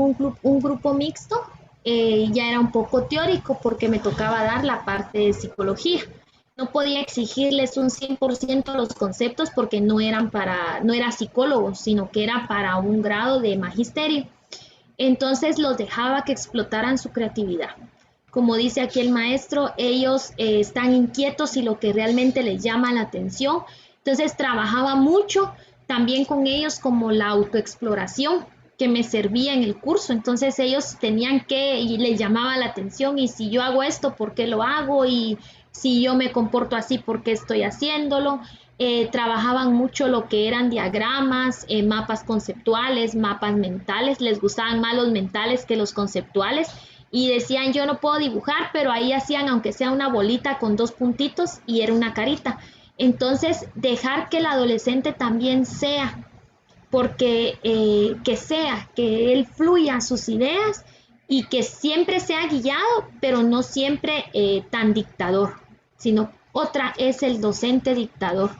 Speaker 3: un grupo mixto, ya era un poco teórico porque me tocaba dar la parte de psicología. No podía exigirles un 100% los conceptos porque no era psicólogos, sino que era para un grado de magisterio. Entonces los dejaba que explotaran su creatividad. Como dice aquí el maestro, ellos están inquietos y lo que realmente les llama la atención. Entonces trabajaba mucho también con ellos como la autoexploración que me servía en el curso. Entonces ellos tenían y les llamaba la atención, y si yo hago esto, ¿por qué lo hago? Y si yo me comporto así, ¿por qué estoy haciéndolo? Trabajaban mucho lo que eran diagramas, mapas conceptuales, mapas mentales. Les gustaban más los mentales que los conceptuales, y decían, yo no puedo dibujar, pero ahí hacían aunque sea una bolita con 2 puntitos y era una carita. Entonces, dejar que el adolescente también sea, porque que él fluya sus ideas y que siempre sea guiado, pero no siempre tan dictador, sino otra es el docente dictador.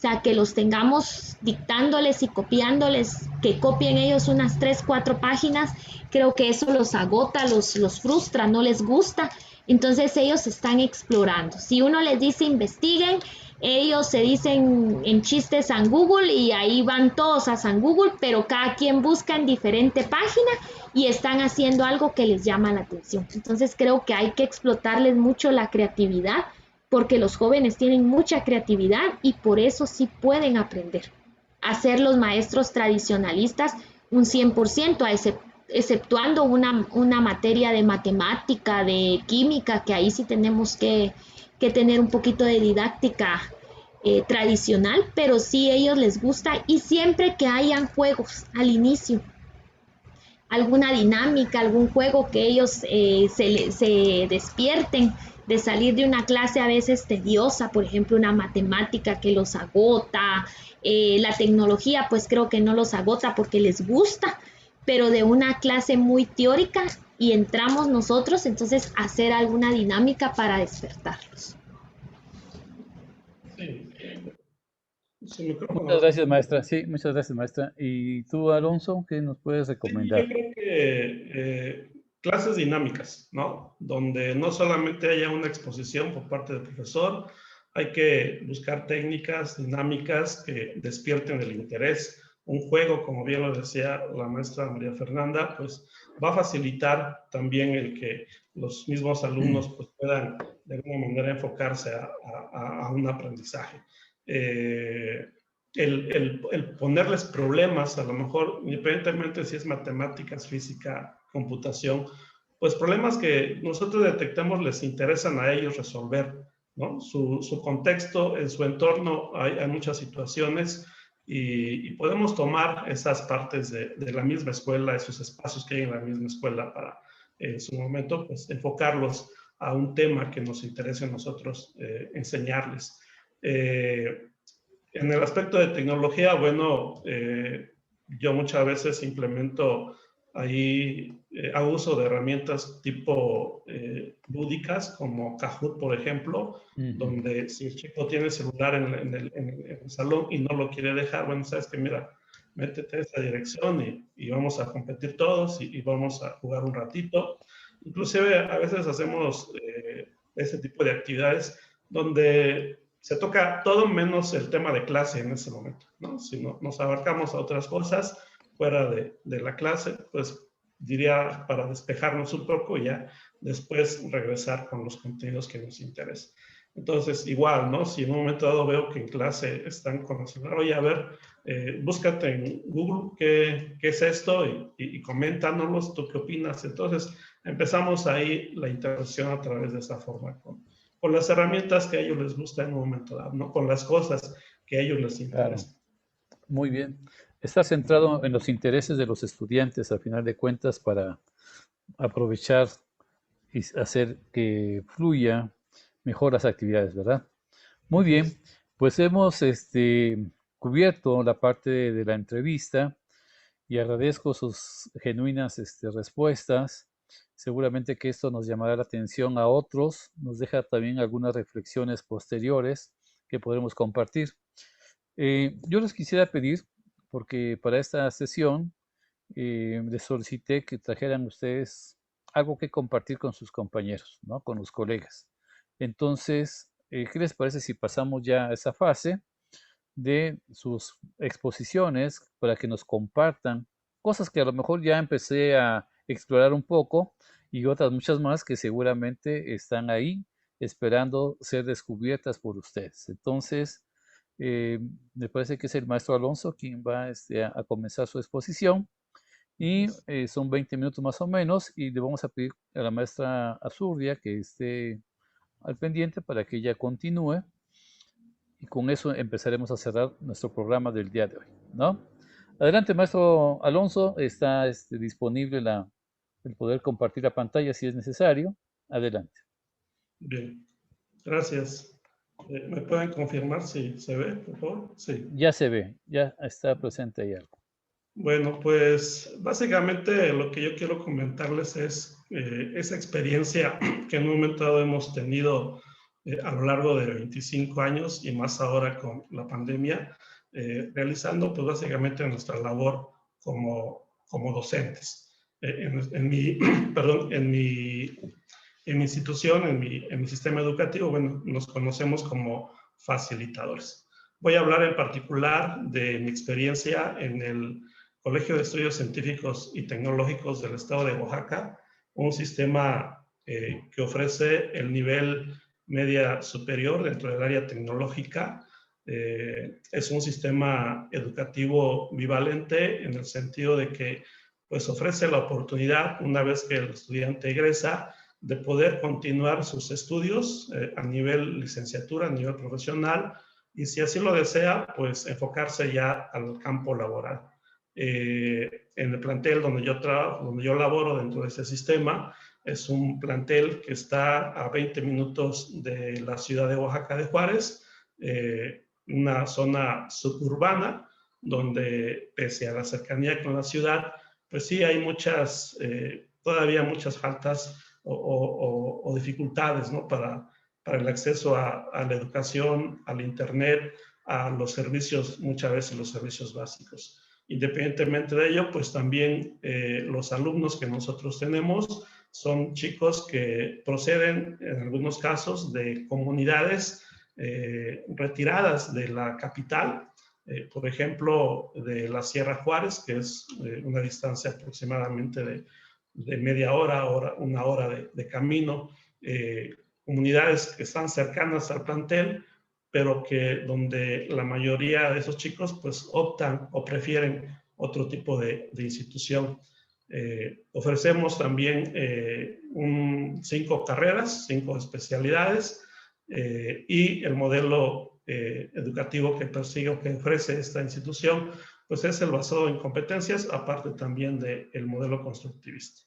Speaker 3: sea, que los tengamos dictándoles y copiándoles, que copien ellos unas 3, 4 páginas, creo que eso los agota, los frustra, no les gusta. Entonces ellos están explorando. Si uno les dice investiguen, ellos se dicen en chistes San Google y ahí van todos a San Google, pero cada quien busca en diferente página y están haciendo algo que les llama la atención. Entonces creo que hay que explotarles mucho la creatividad, porque los jóvenes tienen mucha creatividad y por eso sí pueden aprender. A ser los maestros tradicionalistas un 100%, exceptuando una materia de matemática, de química, que ahí sí tenemos que tener un poquito de didáctica tradicional, pero sí a ellos les gusta, y siempre que hayan juegos al inicio, alguna dinámica, algún juego que ellos se despierten de salir de una clase a veces tediosa, por ejemplo una matemática que los agota, la tecnología pues creo que no los agota porque les gusta, pero de una clase muy teórica y entramos nosotros, entonces hacer alguna dinámica para despertarlos.
Speaker 2: Sí.
Speaker 1: Muchas gracias, maestra. Sí, muchas gracias, maestra. ¿Y tú, Alonso, qué nos puedes recomendar?
Speaker 2: Sí, yo creo que clases dinámicas, ¿no? Donde no solamente haya una exposición por parte del profesor, hay que buscar técnicas dinámicas que despierten el interés. Un juego, como bien lo decía la maestra María Fernanda, pues va a facilitar también el que los mismos alumnos pues, puedan de alguna manera enfocarse a un aprendizaje. El ponerles problemas, a lo mejor, independientemente si es matemáticas, física, computación, pues problemas que nosotros detectamos les interesan a ellos resolver, ¿no? Su contexto, en su entorno hay muchas situaciones y podemos tomar esas partes de la misma escuela, esos espacios que hay en la misma escuela para, en su momento, pues enfocarlos a un tema que nos interese a nosotros enseñarles. En el aspecto de tecnología, bueno, yo muchas veces implemento ahí, hago uso de herramientas tipo lúdicas, como Kahoot, por ejemplo, donde si el chico tiene celular en el salón y no lo quiere dejar, bueno, sabes que mira, métete a esa dirección y vamos a competir todos y vamos a jugar un ratito. Inclusive a veces hacemos ese tipo de actividades donde se toca todo menos el tema de clase en ese momento, ¿no? Si no, nos abarcamos a otras cosas fuera de la clase, pues diría para despejarnos un poco y ya después regresar con los contenidos que nos interesan. Entonces, igual, ¿no? Si en un momento dado veo que en clase están con el celular, oye, a ver, búscate en Google qué es esto y coméntanos, ¿tú qué opinas? Entonces, empezamos ahí la interacción a través de esa forma con las herramientas que a ellos les gusta en un momento dado, ¿no? Con las cosas que a ellos les interesan.
Speaker 1: Claro. Muy bien. Está centrado en los intereses de los estudiantes, al final de cuentas, para aprovechar y hacer que fluya mejor las actividades, ¿verdad? Muy bien, pues hemos cubierto la parte de la entrevista y agradezco sus genuinas respuestas. Seguramente que esto nos llamará la atención a otros, nos deja también algunas reflexiones posteriores que podremos compartir. Yo les quisiera pedir, porque para esta sesión les solicité que trajeran ustedes algo que compartir con sus compañeros, ¿no? Con los colegas. Entonces, ¿qué les parece si pasamos ya a esa fase de sus exposiciones para que nos compartan cosas que a lo mejor ya empecé a explorar un poco y otras muchas más que seguramente están ahí esperando ser descubiertas por ustedes? Entonces, me parece que es el maestro Alonso quien va a comenzar su exposición y son 20 minutos más o menos y le vamos a pedir a la maestra Azurdia que esté al pendiente para que ella continúe y con eso empezaremos a cerrar nuestro programa del día de hoy, ¿no? Adelante, maestro Alonso, está disponible el poder compartir la pantalla si es necesario. Adelante.
Speaker 2: Bien, gracias. ¿Me pueden confirmar si se ve, por favor? Sí.
Speaker 1: Ya se ve, ya está presente ahí algo.
Speaker 2: Bueno, pues básicamente lo que yo quiero comentarles es esa experiencia que en un momento dado hemos tenido a lo largo de 25 años y más ahora con la pandemia, realizando pues básicamente nuestra labor como docentes. En mi, perdón, en mi institución, en mi sistema educativo, bueno, nos conocemos como facilitadores. Voy a hablar en particular de mi experiencia en el Colegio de Estudios Científicos y Tecnológicos del Estado de Oaxaca, un sistema que ofrece el nivel media superior dentro del área tecnológica. Es un sistema educativo bivalente en el sentido de que pues, ofrece la oportunidad, una vez que el estudiante egresa, de poder continuar sus estudios a nivel licenciatura, a nivel profesional, y si así lo desea, pues enfocarse ya al campo laboral. En el plantel donde yo trabajo, donde yo laboro dentro de ese sistema, es un plantel que está a 20 minutos de la ciudad de Oaxaca de Juárez, una zona suburbana, donde pese a la cercanía con la ciudad, pues sí hay muchas, todavía muchas faltas o dificultades, ¿no? Para el acceso a la educación, al internet, a los servicios, muchas veces los servicios básicos. Independientemente de ello, pues también los alumnos que nosotros tenemos son chicos que proceden, en algunos casos, de comunidades retiradas de la capital, por ejemplo, de la Sierra Juárez, que es una distancia aproximadamente de media hora, una hora de camino, comunidades que están cercanas al plantel, pero que donde la mayoría de esos chicos pues optan o prefieren otro tipo de institución. Ofrecemos también 5 carreras, 5 especialidades, y el modelo educativo que persigue o que ofrece esta institución pues es el basado en competencias, aparte también del modelo constructivista.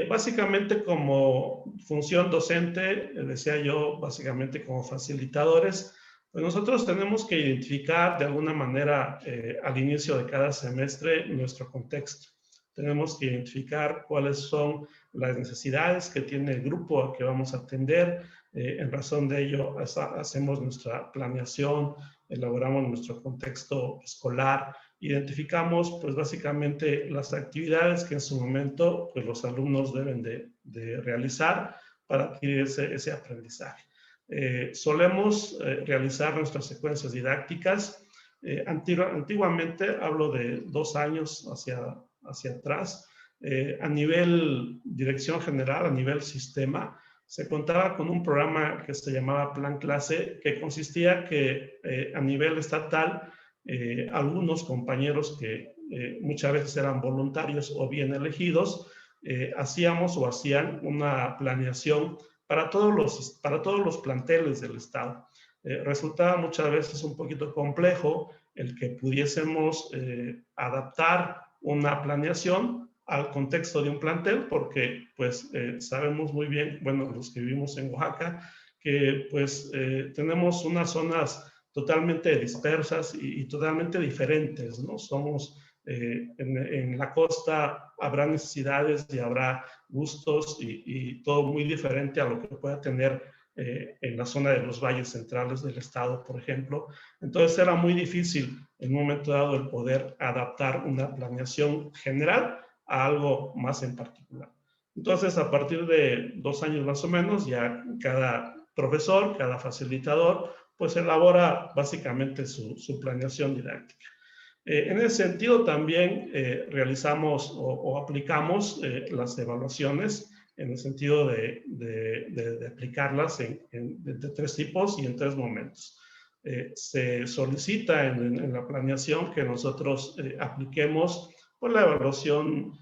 Speaker 2: Básicamente como función docente, decía yo, básicamente como facilitadores, pues nosotros tenemos que identificar de alguna manera al inicio de cada semestre nuestro contexto. Tenemos que identificar cuáles son las necesidades que tiene el grupo al que vamos a atender. En razón de ello, hacemos nuestra planeación, elaboramos nuestro contexto escolar, identificamos pues básicamente las actividades que en su momento pues los alumnos deben de realizar para adquirir ese aprendizaje. Solemos realizar nuestras secuencias didácticas. Antiguamente, hablo de 2 años hacia atrás, a nivel dirección general, a nivel sistema, se contaba con un programa que se llamaba Plan Clase, que consistía que a nivel estatal, algunos compañeros que muchas veces eran voluntarios o bien elegidos, hacíamos o hacían una planeación para todos los planteles del Estado. Resultaba muchas veces un poquito complejo el que pudiésemos adaptar una planeación al contexto de un plantel, porque pues sabemos muy bien, bueno, los que vivimos en Oaxaca, que pues tenemos unas zonas totalmente dispersas y totalmente diferentes, ¿no? Somos, en la costa habrá necesidades y habrá gustos y todo muy diferente a lo que pueda tener en la zona de los valles centrales del estado, por ejemplo. Entonces era muy difícil en un momento dado el poder adaptar una planeación general a algo más en particular. Entonces, a partir de 2 años más o menos, ya cada profesor, cada facilitador, pues elabora básicamente su planeación didáctica. En ese sentido también realizamos o aplicamos las evaluaciones en el sentido de aplicarlas de 3 tipos y en 3 momentos. Se solicita en la planeación que nosotros apliquemos pues, la evaluación,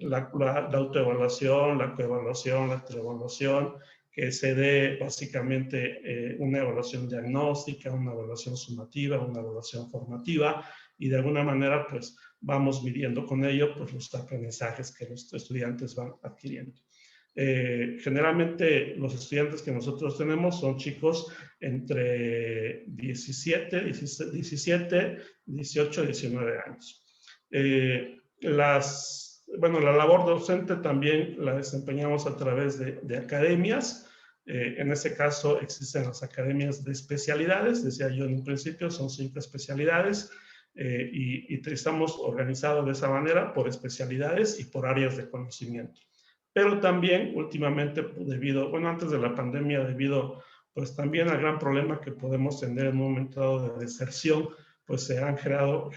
Speaker 2: la autoevaluación, la coevaluación, la reevaluación, que se dé básicamente una evaluación diagnóstica, una evaluación sumativa, una evaluación formativa, y de alguna manera pues vamos midiendo con ello pues los aprendizajes que los estudiantes van adquiriendo. Generalmente los estudiantes que nosotros tenemos son chicos entre 17, 18 y 19 años. La labor docente también la desempeñamos a través de academias. En este caso existen las academias de especialidades, decía yo en un principio, son 5 especialidades y estamos organizados de esa manera por especialidades y por áreas de conocimiento. Pero también últimamente debido, bueno, antes de la pandemia, debido pues también al gran problema que podemos tener en un momento dado de deserción, pues se han generado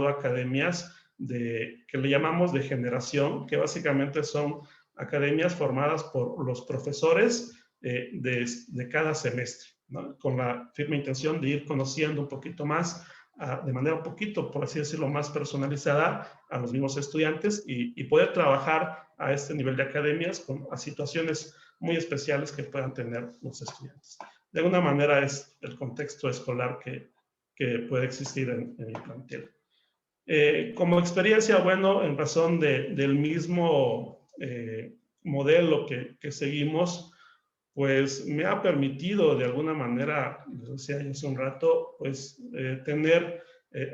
Speaker 2: academias que le llamamos de generación, que básicamente son academias formadas por los profesores de cada semestre, ¿no? Con la firme intención de ir conociendo un poquito más, de manera un poquito, por así decirlo, más personalizada a los mismos estudiantes y poder trabajar a este nivel de academias a situaciones muy especiales que puedan tener los estudiantes. De alguna manera es el contexto escolar que puede existir en mi plantel. Como experiencia, bueno, en razón del mismo modelo que seguimos, pues me ha permitido de alguna manera, les decía yo hace un rato, pues tener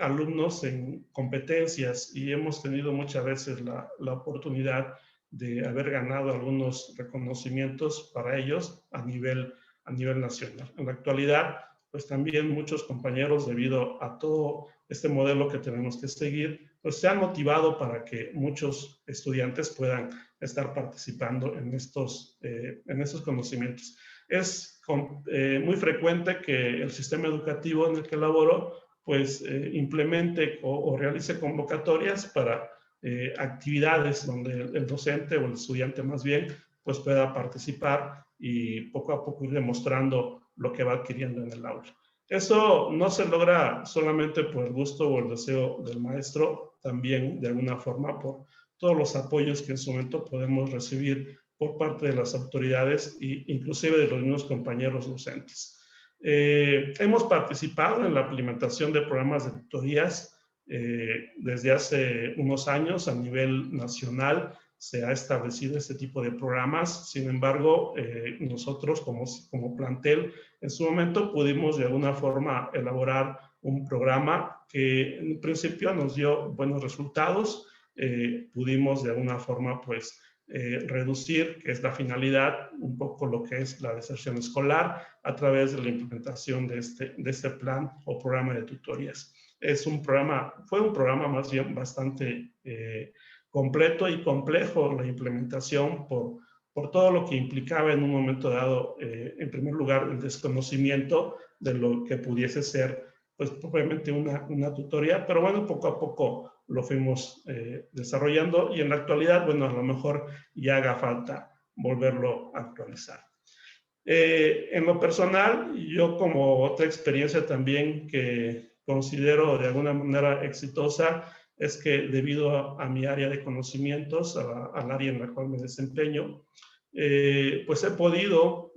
Speaker 2: alumnos en competencias y hemos tenido muchas veces la oportunidad de haber ganado algunos reconocimientos para ellos a nivel nacional. En la actualidad, pues también muchos compañeros, debido a todo este modelo que tenemos que seguir, pues se han motivado para que muchos estudiantes puedan estar participando en estos conocimientos. Es muy frecuente que el sistema educativo en el que laboro pues implemente o realice convocatorias para actividades donde el docente o el estudiante más bien pues pueda participar y poco a poco ir demostrando lo que va adquiriendo en el aula. Eso no se logra solamente por el gusto o el deseo del maestro, también de alguna forma por todos los apoyos que en su momento podemos recibir por parte de las autoridades e inclusive de los mismos compañeros docentes. Hemos participado en la implementación de programas de tutorías desde hace unos años a nivel nacional. Se ha establecido este tipo de programas. Sin embargo, nosotros como plantel en su momento pudimos de alguna forma elaborar un programa que en principio nos dio buenos resultados. Pudimos de alguna forma pues reducir, que es la finalidad, un poco lo que es la deserción escolar a través de la implementación de este plan o programa de tutorías. Fue un programa más bien bastante completo y complejo la implementación por todo lo que implicaba en un momento dado, en primer lugar, el desconocimiento de lo que pudiese ser, pues, propiamente una tutoría, pero bueno, poco a poco lo fuimos desarrollando y en la actualidad, bueno, a lo mejor ya haga falta volverlo a actualizar. En lo personal, yo como otra experiencia también que considero de alguna manera exitosa, es que debido a mi área de conocimientos, al área en la cual me desempeño, pues he podido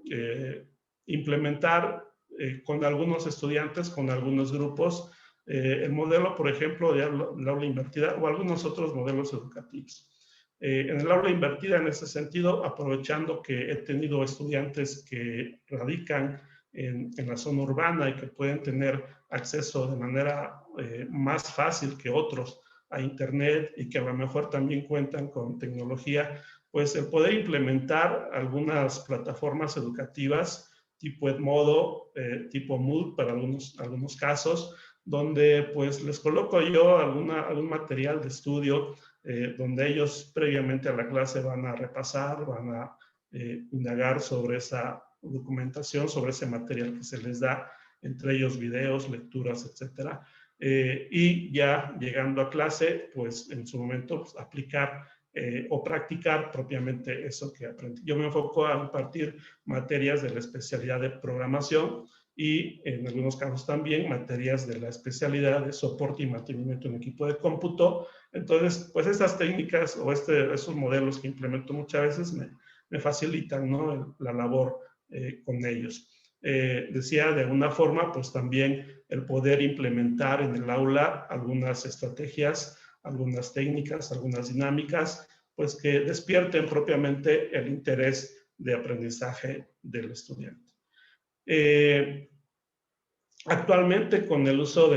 Speaker 2: implementar con algunos estudiantes, con algunos grupos, el modelo, por ejemplo, del aula invertida o algunos otros modelos educativos. En el aula invertida, en ese sentido, aprovechando que he tenido estudiantes que radican en la zona urbana y que pueden tener acceso de manera más fácil que otros a Internet y que a lo mejor también cuentan con tecnología, pues el poder implementar algunas plataformas educativas tipo Edmodo, tipo Moodle para algunos casos, donde pues les coloco yo algún material de estudio donde ellos previamente a la clase van a repasar, van a indagar sobre esa documentación, sobre ese material que se les da, entre ellos videos, lecturas, etcétera. Y ya llegando a clase, pues en su momento pues, aplicar o practicar propiamente eso que aprendí. Yo me enfoco a impartir materias de la especialidad de programación y en algunos casos también materias de la especialidad de soporte y mantenimiento en equipo de cómputo. Entonces, pues estas técnicas o esos modelos que implemento muchas veces me facilitan, ¿no?, la labor con ellos. Decía de alguna forma, pues también el poder implementar en el aula algunas estrategias, algunas técnicas, algunas dinámicas, pues que despierten propiamente el interés de aprendizaje del estudiante. Actualmente con el uso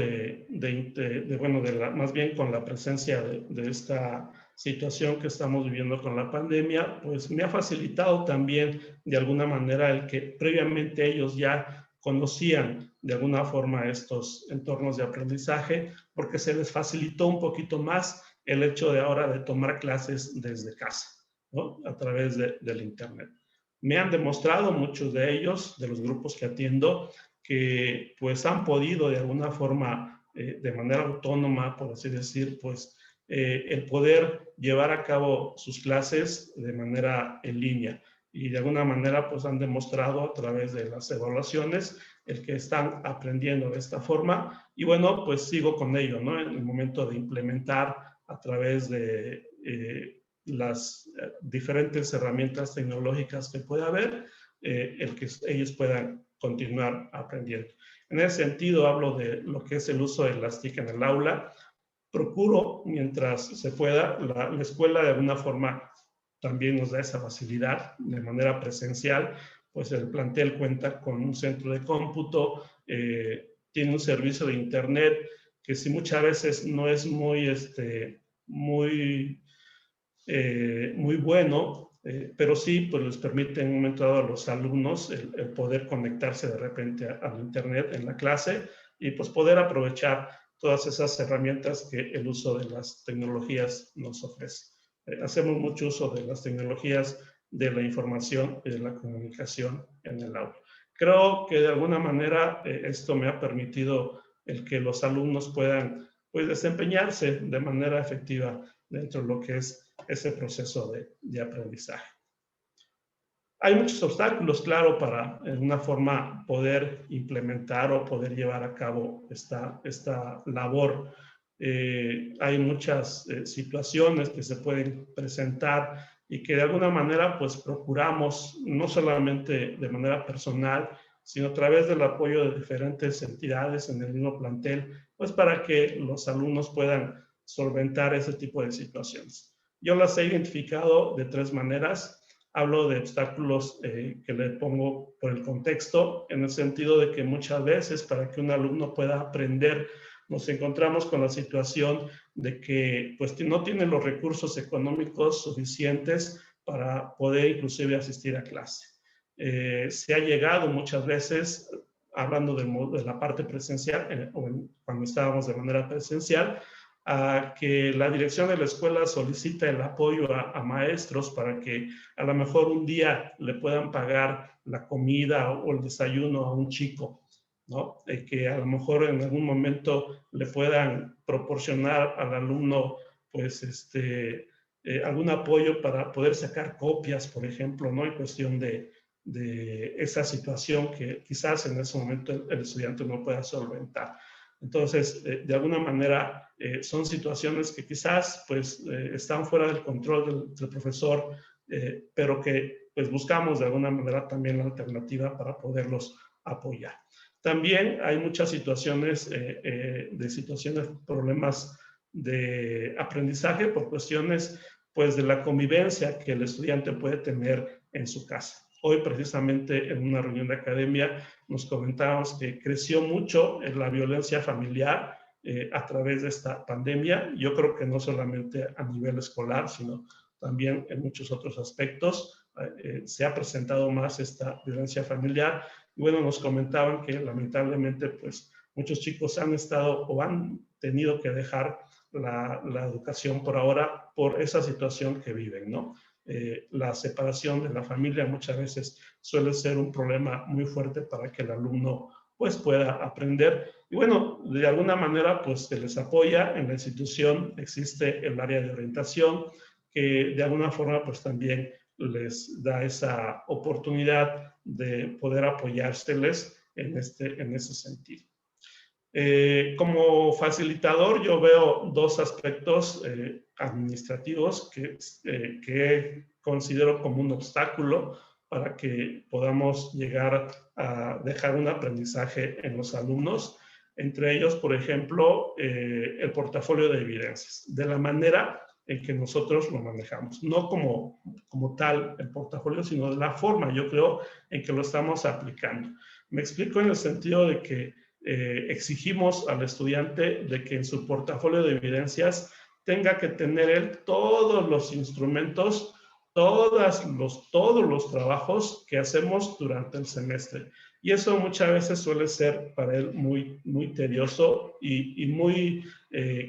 Speaker 2: más bien con la presencia de esta situación que estamos viviendo con la pandemia, pues me ha facilitado también de alguna manera el que previamente ellos ya conocían de alguna forma estos entornos de aprendizaje, porque se les facilitó un poquito más el hecho de ahora de tomar clases desde casa, ¿no? A través del Internet. Me han demostrado muchos de ellos, de los grupos que atiendo, que pues han podido de alguna forma, de manera autónoma, por así decir, pues el poder llevar a cabo sus clases de manera en línea. Y de alguna manera pues han demostrado a través de las evaluaciones el que están aprendiendo de esta forma. Y bueno, pues sigo con ello, ¿no? En el momento de implementar a través de las diferentes herramientas tecnológicas que pueda haber, el que ellos puedan continuar aprendiendo. En ese sentido, hablo de lo que es el uso de las TIC en el aula. Procuro, mientras se pueda, la escuela de alguna forma también nos da esa facilidad de manera presencial, pues el plantel cuenta con un centro de cómputo, tiene un servicio de internet que si muchas veces no es muy, muy bueno, pero sí pues les permite en un momento dado a los alumnos el poder conectarse de repente al internet en la clase y pues poder aprovechar todas esas herramientas que el uso de las tecnologías nos ofrece. Hacemos mucho uso de las tecnologías de la información y de la comunicación en el aula. Creo que de alguna manera esto me ha permitido el que los alumnos puedan pues, desempeñarse de manera efectiva dentro de lo que es ese proceso de aprendizaje. Hay muchos obstáculos, claro, para en una forma poder implementar o poder llevar a cabo esta labor. Hay muchas situaciones que se pueden presentar y que de alguna manera pues procuramos, no solamente de manera personal, sino a través del apoyo de diferentes entidades en el mismo plantel, pues para que los alumnos puedan solventar ese tipo de situaciones. Yo las he identificado de tres maneras. Hablo de obstáculos que le pongo por el contexto, en el sentido de que muchas veces para que un alumno pueda aprender, nos encontramos con la situación de que pues, no tiene los recursos económicos suficientes para poder inclusive asistir a clase. Se ha llegado muchas veces, hablando de la parte presencial, cuando estábamos de manera presencial, a que la dirección de la escuela solicita el apoyo a maestros para que a lo mejor un día le puedan pagar la comida o el desayuno a un chico, ¿no? Que a lo mejor en algún momento le puedan proporcionar al alumno, pues, algún apoyo para poder sacar copias, por ejemplo, ¿no? En cuestión de esa situación que quizás en ese momento el estudiante no pueda solventar. Entonces, de alguna manera, son situaciones que quizás pues, están fuera del control del profesor, pero que pues, buscamos de alguna manera también la alternativa para poderlos apoyar. También hay muchas situaciones problemas de aprendizaje por cuestiones pues, de la convivencia que el estudiante puede tener en su casa. Hoy precisamente en una reunión de academia nos comentábamos que creció mucho la violencia familiar a través de esta pandemia. Yo creo que no solamente a nivel escolar, sino también en muchos otros aspectos se ha presentado más esta violencia familiar. Y bueno, nos comentaban que lamentablemente pues muchos chicos han estado o han tenido que dejar la educación por ahora por esa situación que viven, ¿no? La separación de la familia muchas veces suele ser un problema muy fuerte para que el alumno pues pueda aprender. Y bueno, de alguna manera pues se les apoya. En la institución existe el área de orientación que de alguna forma pues también les da esa oportunidad de poder apoyárseles en ese sentido. Como facilitador yo veo dos aspectos administrativos que considero como un obstáculo para que podamos llegar a dejar un aprendizaje en los alumnos. Entre ellos, por ejemplo, el portafolio de evidencias, de la manera en que nosotros lo manejamos. No como tal el portafolio, sino de la forma, yo creo, en que lo estamos aplicando. Me explico en el sentido de que exigimos al estudiante de que en su portafolio de evidencias tenga que tener él todos los instrumentos, todos los trabajos que hacemos durante el semestre. Y eso muchas veces suele ser para él muy, muy tedioso y muy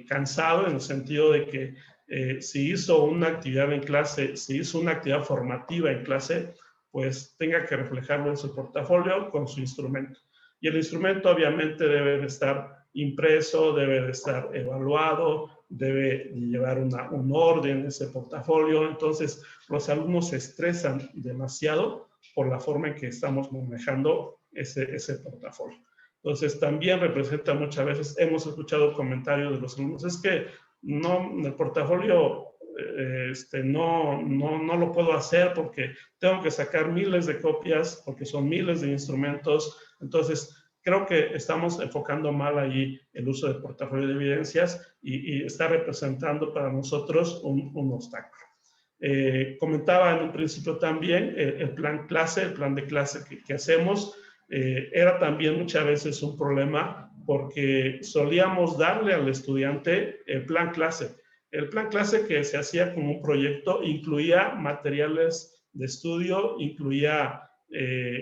Speaker 2: cansado, en el sentido de que si hizo una actividad en clase, si hizo una actividad formativa en clase, pues tenga que reflejarlo en su portafolio con su instrumento. Y el instrumento obviamente debe de estar impreso, debe de estar evaluado, debe llevar un orden ese portafolio. Entonces, los alumnos se estresan demasiado por la forma en que estamos manejando ese portafolio. Entonces, también representa muchas veces, hemos escuchado comentarios de los alumnos, es que no, el portafolio no lo puedo hacer porque tengo que sacar miles de copias, porque son miles de instrumentos. Entonces, creo que estamos enfocando mal ahí el uso del portafolio de evidencias y está representando para nosotros un obstáculo. Comentaba en un principio también el plan de clase que hacemos, era también muchas veces un problema porque solíamos darle al estudiante el plan clase. El plan clase que se hacía como un proyecto incluía materiales de estudio, incluía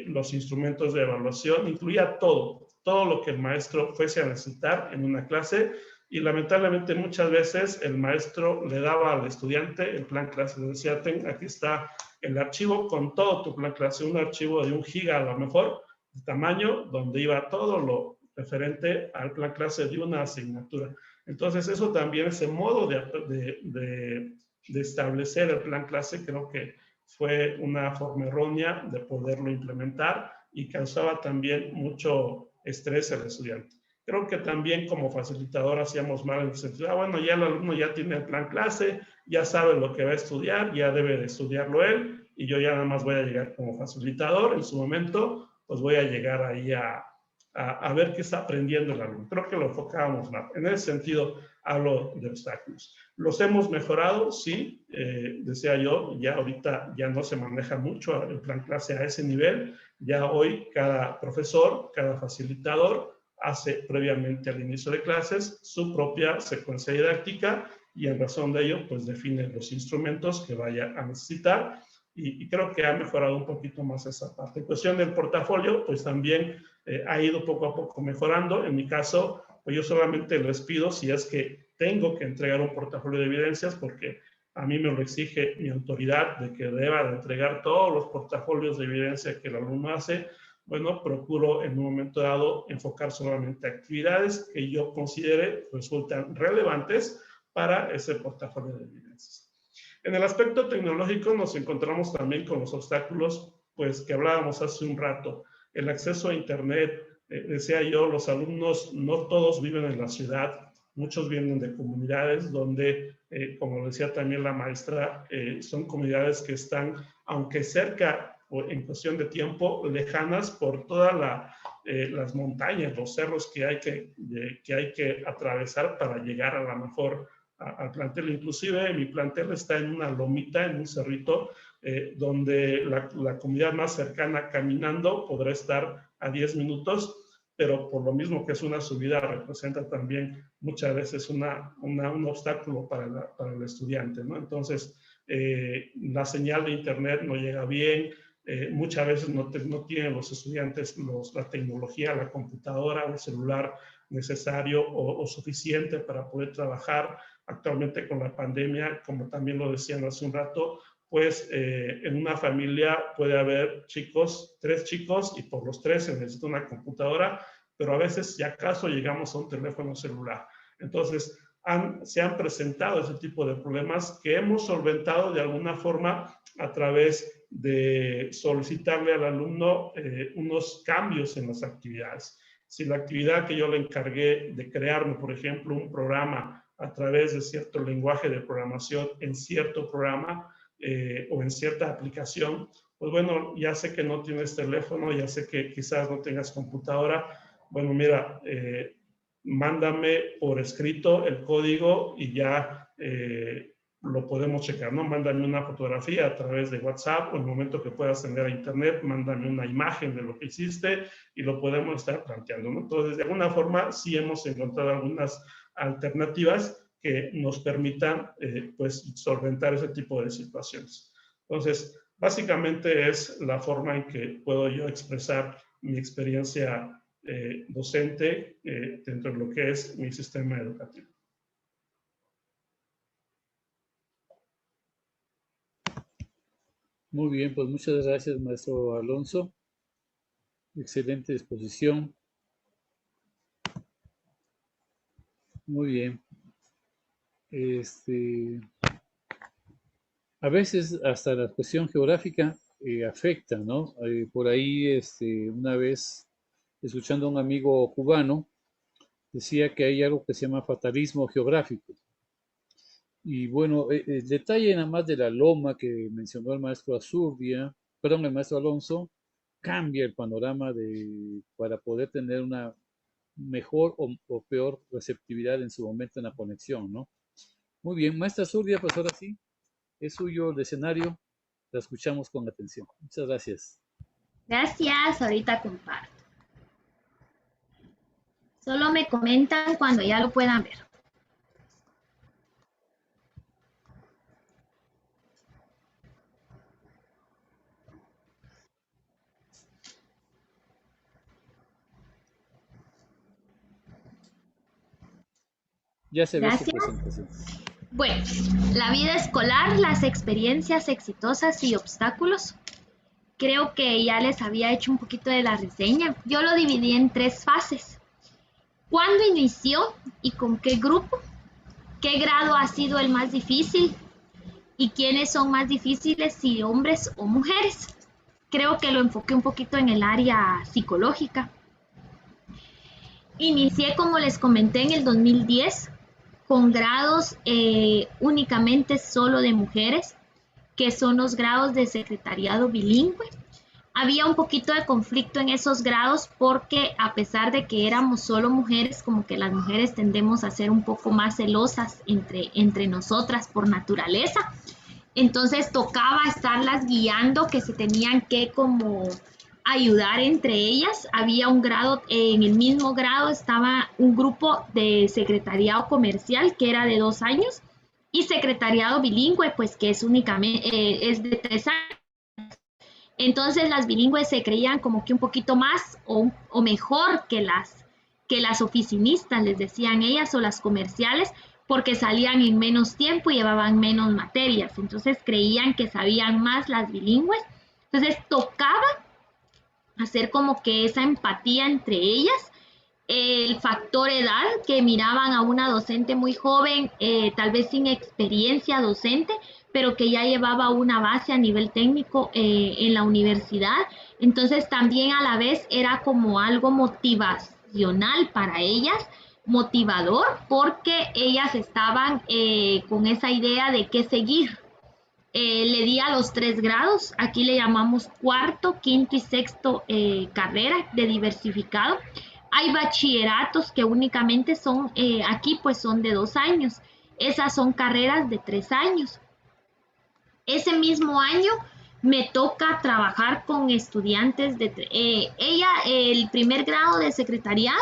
Speaker 2: los instrumentos de evaluación, incluía todo lo que el maestro fuese a necesitar en una clase, y lamentablemente muchas veces el maestro le daba al estudiante el plan clase, le decía, aquí está el archivo con todo tu plan clase, un archivo de 1 giga a lo mejor, de tamaño, donde iba todo lo referente al plan clase de una asignatura. Entonces eso también, ese modo de establecer el plan clase, creo que fue una forma errónea de poderlo implementar y causaba también mucho estrés al estudiante. Creo que también como facilitador hacíamos mal en el sentido, bueno, ya el alumno ya tiene el plan clase, ya sabe lo que va a estudiar, ya debe de estudiarlo él, y yo ya nada más voy a llegar como facilitador en su momento, pues voy a llegar ahí a ver qué está aprendiendo el alumno. Creo que lo enfocábamos mal. En ese sentido, hablo de obstáculos. ¿Los hemos mejorado? Sí, decía yo, ya ahorita ya no se maneja mucho el plan clase a ese nivel. Ya hoy cada profesor, cada facilitador hace previamente al inicio de clases su propia secuencia didáctica y en razón de ello, pues define los instrumentos que vaya a necesitar. Y creo que ha mejorado un poquito más esa parte. En cuestión del portafolio, pues también ha ido poco a poco mejorando. En mi caso, pues yo solamente les pido si es que tengo que entregar un portafolio de evidencias, porque a mí me lo exige mi autoridad de que deba de entregar todos los portafolios de evidencia que el alumno hace. Bueno, procuro en un momento dado enfocar solamente actividades que yo considere resultan relevantes para ese portafolio de evidencias. En el aspecto tecnológico nos encontramos también con los obstáculos, pues que hablábamos hace un rato. El acceso a Internet, decía yo, los alumnos no todos viven en la ciudad, muchos vienen de comunidades donde, como decía también la maestra, son comunidades que están, aunque cerca o en cuestión de tiempo, lejanas por todas las montañas, los cerros que hay que atravesar para llegar a lo mejor al plantel. Inclusive mi plantel está en una lomita, en un cerrito, donde la comunidad más cercana caminando podrá estar a 10 minutos, pero por lo mismo que es una subida, representa también muchas veces un obstáculo para el estudiante, ¿no? Entonces, la señal de Internet no llega bien, muchas veces no tienen los estudiantes la tecnología, la computadora o el celular necesario o suficiente para poder trabajar. Actualmente con la pandemia, como también lo decían hace un rato, pues en una familia puede haber 3 chicos y por los 3 se necesita una computadora, pero a veces si acaso llegamos a un teléfono celular. Entonces se han presentado ese tipo de problemas que hemos solventado de alguna forma a través de solicitarle al alumno unos cambios en las actividades. Si la actividad que yo le encargué de crearme, por ejemplo, un programa a través de cierto lenguaje de programación en cierto programa o en cierta aplicación, pues bueno, ya sé que no tienes teléfono, ya sé que quizás no tengas computadora, bueno, mira, mándame por escrito el código y ya lo podemos checar, ¿no? Mándame una fotografía a través de WhatsApp o en el momento que puedas tener a internet, mándame una imagen de lo que hiciste y lo podemos estar planteando, ¿no? Entonces, de alguna forma, sí hemos encontrado algunas alternativas que nos permitan pues solventar ese tipo de situaciones. Entonces, básicamente es la forma en que puedo yo expresar mi experiencia docente dentro de lo que es mi sistema educativo.
Speaker 1: Muy bien, pues muchas gracias, maestro Alonso. Excelente exposición. Muy bien. A veces hasta la cuestión geográfica afecta, ¿no? Por ahí, una vez, escuchando a un amigo cubano, decía que hay algo que se llama fatalismo geográfico. Y bueno, el detalle nada más de la loma que mencionó el maestro Azurdia, perdón, el maestro Alonso, cambia el panorama para poder tener una mejor o peor receptividad en su momento en la conexión, ¿no? Muy bien, maestra Azurdia, pues ahora sí, es suyo el escenario, la escuchamos con atención. Muchas gracias.
Speaker 3: Gracias, ahorita comparto. Solo me comentan cuando ya lo puedan ver.
Speaker 1: Ya se ve su
Speaker 3: Gracias.
Speaker 1: presentación.
Speaker 3: Bueno, la vida escolar, las experiencias exitosas y obstáculos. Creo que ya les había hecho un poquito de la reseña. Yo lo dividí en 3 fases. ¿Cuándo inició y con qué grupo? ¿Qué grado ha sido el más difícil? ¿Y quiénes son más difíciles, si hombres o mujeres? Creo que lo enfoqué un poquito en el área psicológica. Inicié, como les comenté, en el 2010 con grados únicamente solo de mujeres, que son los grados de secretariado bilingüe. Había un poquito de conflicto en esos grados porque, a pesar de que éramos solo mujeres, como que las mujeres tendemos a ser un poco más celosas entre nosotras por naturaleza. Entonces tocaba estarlas guiando, que se tenían que como ayudar entre ellas. Había un grado, en el mismo grado estaba un grupo de secretariado comercial que era de 2 años, y secretariado bilingüe, pues que es únicamente es de 3 años. Entonces las bilingües se creían como que un poquito más o mejor que las oficinistas, les decían ellas, o las comerciales, porque salían en menos tiempo y llevaban menos materias. Entonces creían que sabían más las bilingües. Entonces tocaba hacer como que esa empatía entre ellas. El factor edad, que miraban a una docente muy joven, tal vez sin experiencia docente, pero que ya llevaba una base a nivel técnico en la universidad. Entonces también a la vez era como algo motivacional para ellas, motivador, porque ellas estaban con esa idea de qué seguir. Le di a los 3 grados, aquí le llamamos cuarto, quinto y sexto carrera de diversificado. Hay bachilleratos que únicamente son, aquí pues son de 2 años, esas son carreras de 3 años. Ese mismo año me toca trabajar con estudiantes el primer grado de secretariado,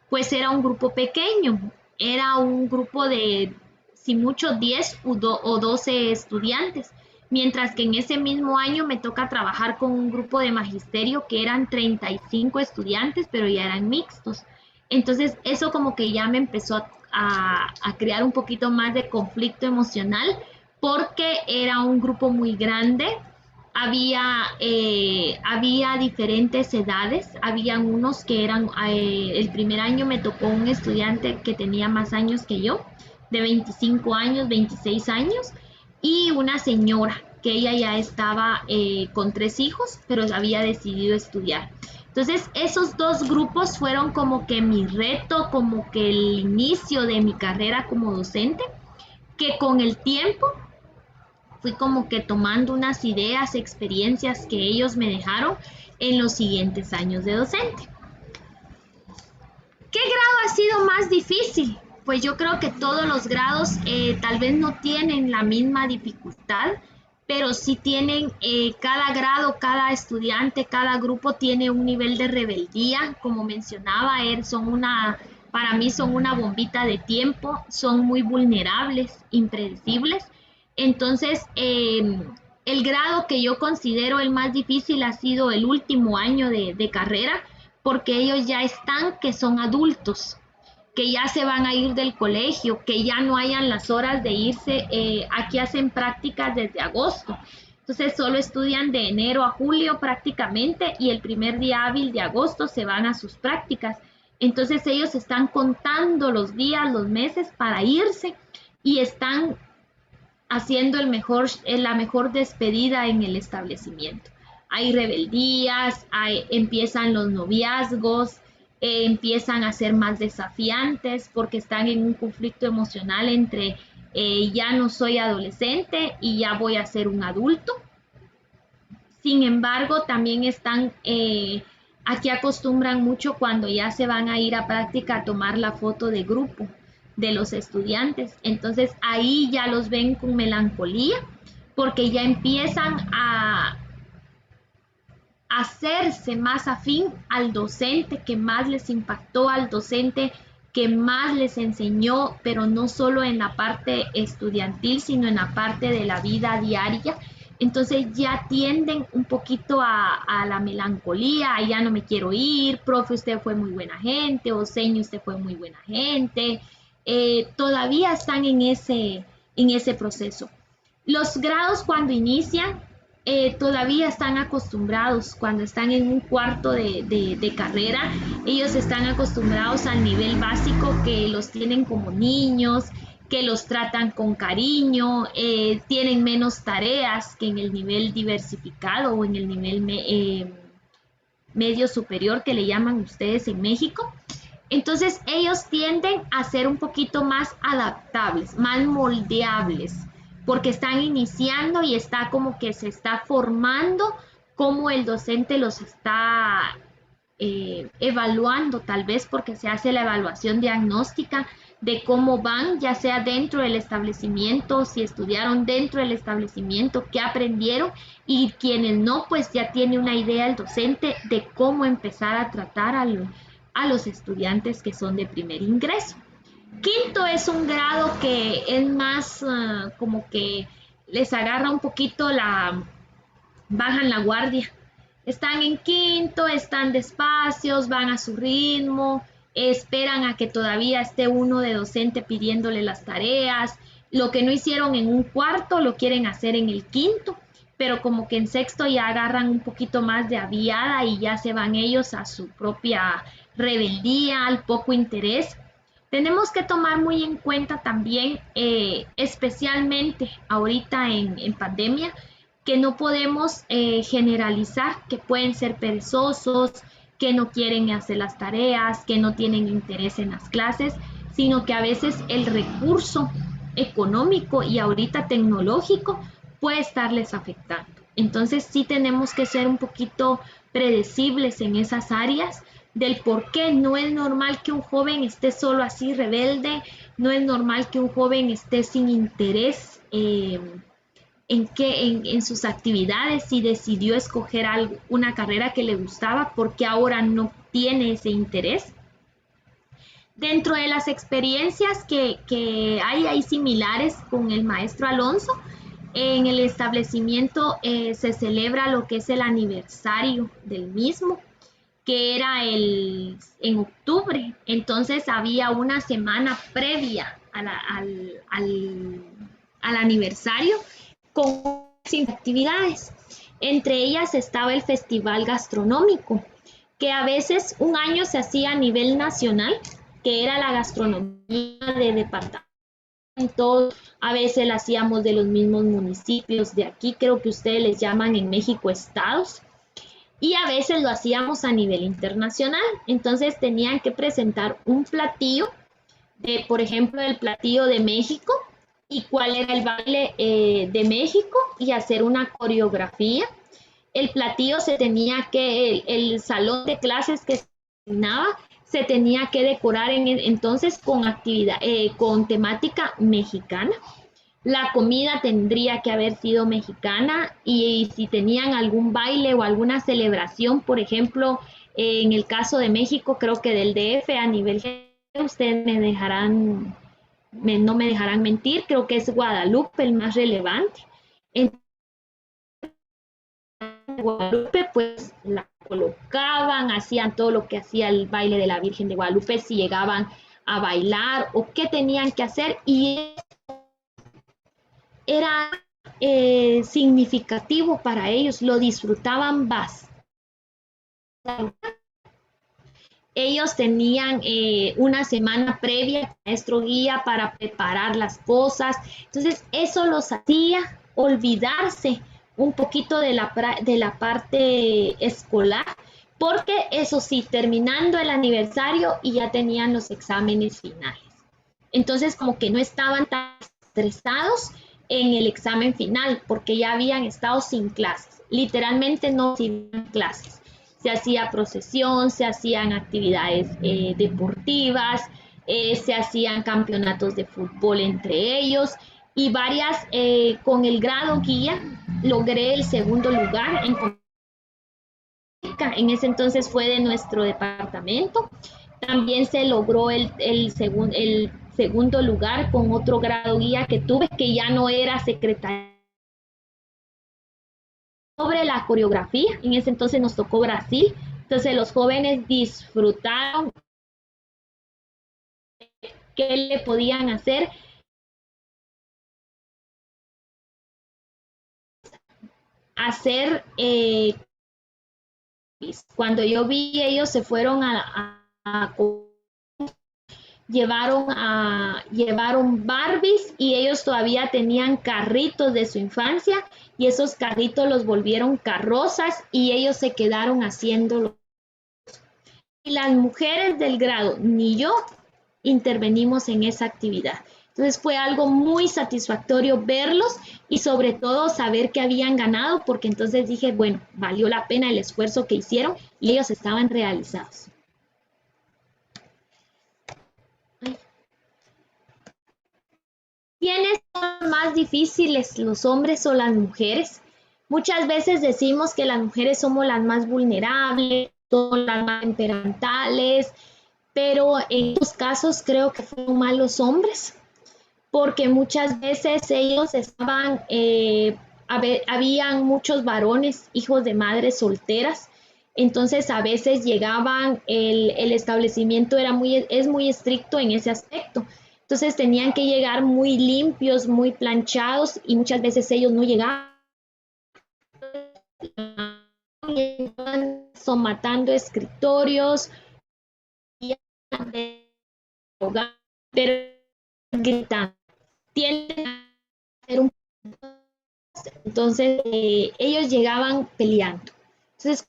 Speaker 3: pues era un grupo pequeño, era un grupo de, si mucho, 10 o 12 estudiantes, mientras que en ese mismo año me toca trabajar con un grupo de magisterio que eran 35 estudiantes, pero ya eran mixtos. Entonces eso como que ya me empezó a crear un poquito más de conflicto emocional, porque era un grupo muy grande. Había diferentes edades, habían unos que eran, el primer año me tocó un estudiante que tenía más años que yo, de 25 años, 26 años, y una señora que ella ya estaba con 3 hijos, pero había decidido estudiar. Entonces esos 2 grupos fueron como que mi reto, como que el inicio de mi carrera como docente, que con el tiempo fui como que tomando unas ideas, experiencias que ellos me dejaron en los siguientes años de docente. ¿Qué grado ha sido más difícil? Pues yo creo que todos los grados tal vez no tienen la misma dificultad, pero sí tienen, cada grado, cada estudiante, cada grupo tiene un nivel de rebeldía. Como mencionaba, son para mí son una bombita de tiempo, son muy vulnerables, impredecibles. Entonces, el grado que yo considero el más difícil ha sido el último año de carrera, porque ellos ya están que son adultos, que ya se van a ir del colegio, que ya no hayan las horas de irse. Aquí hacen prácticas desde agosto. Entonces solo estudian de enero a julio prácticamente y el primer día hábil de agosto se van a sus prácticas. Entonces ellos están contando los días, los meses para irse y están haciendo la mejor despedida en el establecimiento. Hay rebeldías, empiezan los noviazgos, empiezan a ser más desafiantes porque están en un conflicto emocional entre ya no soy adolescente y ya voy a ser un adulto. Sin embargo, también aquí acostumbran mucho cuando ya se van a ir a práctica a tomar la foto de grupo de los estudiantes. Entonces ahí ya los ven con melancolía porque ya empiezan a hacerse más afín al docente que más les impactó, al docente que más les enseñó, pero no solo en la parte estudiantil, sino en la parte de la vida diaria. Entonces ya tienden un poquito a la melancolía, ya no me quiero ir, profe, usted fue muy buena gente, o señor, usted fue muy buena gente. Todavía están en ese proceso. Los grados cuando inician, todavía están acostumbrados, cuando están en un cuarto de carrera, ellos están acostumbrados al nivel básico, que los tienen como niños, que los tratan con cariño, tienen menos tareas que en el nivel diversificado o en el nivel medio superior que le llaman ustedes en México. Entonces ellos tienden a ser un poquito más adaptables, más moldeables, porque están iniciando y está como que se está formando cómo el docente los está evaluando, tal vez porque se hace la evaluación diagnóstica de cómo van, ya sea dentro del establecimiento, si estudiaron dentro del establecimiento, qué aprendieron, y quienes no, pues ya tiene una idea el docente de cómo empezar a tratar a los estudiantes que son de primer ingreso. Quinto es un grado que es más como que les agarra un poquito bajan la guardia. Están en quinto, están despacios, van a su ritmo, esperan a que todavía esté uno de docente pidiéndole las tareas. Lo que no hicieron en un cuarto lo quieren hacer en el quinto, pero como que en sexto ya agarran un poquito más de aviada y ya se van ellos a su propia rebeldía, al poco interés. Tenemos que tomar muy en cuenta también, especialmente ahorita en pandemia, que no podemos generalizar que pueden ser perezosos, que no quieren hacer las tareas, que no tienen interés en las clases, sino que a veces el recurso económico y ahorita tecnológico puede estarles afectando. Entonces sí tenemos que ser un poquito predecibles en esas áreas del por qué. No es normal que un joven esté solo así rebelde, no es normal que un joven esté sin interés en sus actividades, si decidió escoger una carrera que le gustaba, porque ahora no tiene ese interés. Dentro de las experiencias que hay similares con el maestro Alonso, en el establecimiento se celebra lo que es el aniversario del mismo, que era en octubre. Entonces había una semana previa al aniversario con actividades. Entre ellas estaba el festival gastronómico, que a veces un año se hacía a nivel nacional, que era la gastronomía de departamentos, a veces la hacíamos de los mismos municipios de aquí, creo que ustedes les llaman en México estados, y a veces lo hacíamos a nivel internacional. Entonces tenían que presentar un platillo, por ejemplo, el platillo de México, y cuál era el baile de México, y hacer una coreografía. El platillo el salón de clases que se asignaba se tenía que decorar entonces con temática mexicana. La comida tendría que haber sido mexicana, y si tenían algún baile o alguna celebración, por ejemplo, en el caso de México, creo que del DF a nivel ustedes no me dejarán mentir, creo que es Guadalupe el más relevante. En Guadalupe pues la colocaban, hacían todo lo que hacía el baile de la Virgen de Guadalupe, si llegaban a bailar o qué tenían que hacer, y era significativo para ellos, lo disfrutaban bastante. Ellos tenían una semana previa, maestro guía, para preparar las cosas. Entonces, eso los hacía olvidarse un poquito de la parte escolar, porque eso sí, terminando el aniversario y ya tenían los exámenes finales. Entonces, como que no estaban tan estresados en el examen final, porque ya habían estado sin clases. Literalmente no tenían clases. Se hacía procesión, se hacían actividades deportivas, se hacían campeonatos de fútbol entre ellos y varias, con el grado guía logré el segundo lugar en ese entonces fue de nuestro departamento. También se logró el segundo lugar con otro grado guía que tuve, que ya no era secretaria. Sobre la coreografía, en ese entonces nos tocó Brasil, entonces los jóvenes disfrutaron qué le podían hacer. Cuando yo vi, ellos se fueron llevaron Barbies y ellos todavía tenían carritos de su infancia y esos carritos los volvieron carrozas y ellos se quedaron haciéndolo. Y las mujeres del grado, ni yo, intervenimos en esa actividad. Entonces fue algo muy satisfactorio verlos y sobre todo saber que habían ganado, porque entonces dije, bueno, valió la pena el esfuerzo que hicieron y ellos estaban realizados. ¿Quiénes son más difíciles, los hombres o las mujeres? Muchas veces decimos que las mujeres somos las más vulnerables, son las más temperamentales, pero en estos casos creo que fueron más los hombres, porque muchas veces ellos estaban, habían muchos varones, hijos de madres solteras, entonces a veces llegaban, el establecimiento es muy estricto en ese aspecto. Entonces tenían que llegar muy limpios, muy planchados y muchas veces ellos no llegaban. Somatando escritorios, pero gritando. Tienden a ser un... Entonces ellos llegaban peleando. Entonces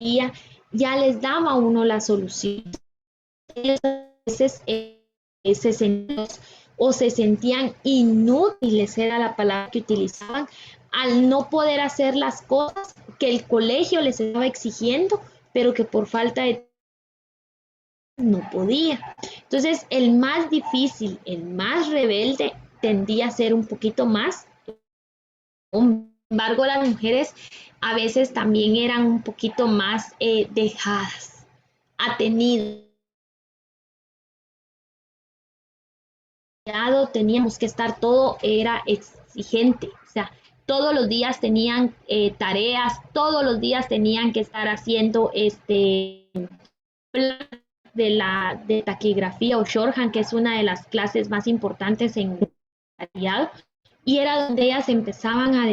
Speaker 3: ya les daba a uno la solución. Ellos a veces se sentían inútiles, era la palabra que utilizaban, al no poder hacer las cosas que el colegio les estaba exigiendo, pero que por falta de no podía. Entonces, el más difícil, el más rebelde, tendía a ser un poquito más. Sin embargo, las mujeres a veces también eran un poquito más dejadas, atenidas. Teníamos que estar, todo era exigente, o sea, todos los días tenían tareas, todos los días tenían que estar haciendo de taquigrafía o shorthand, que es una de las clases más importantes en el, y era donde ellas empezaban a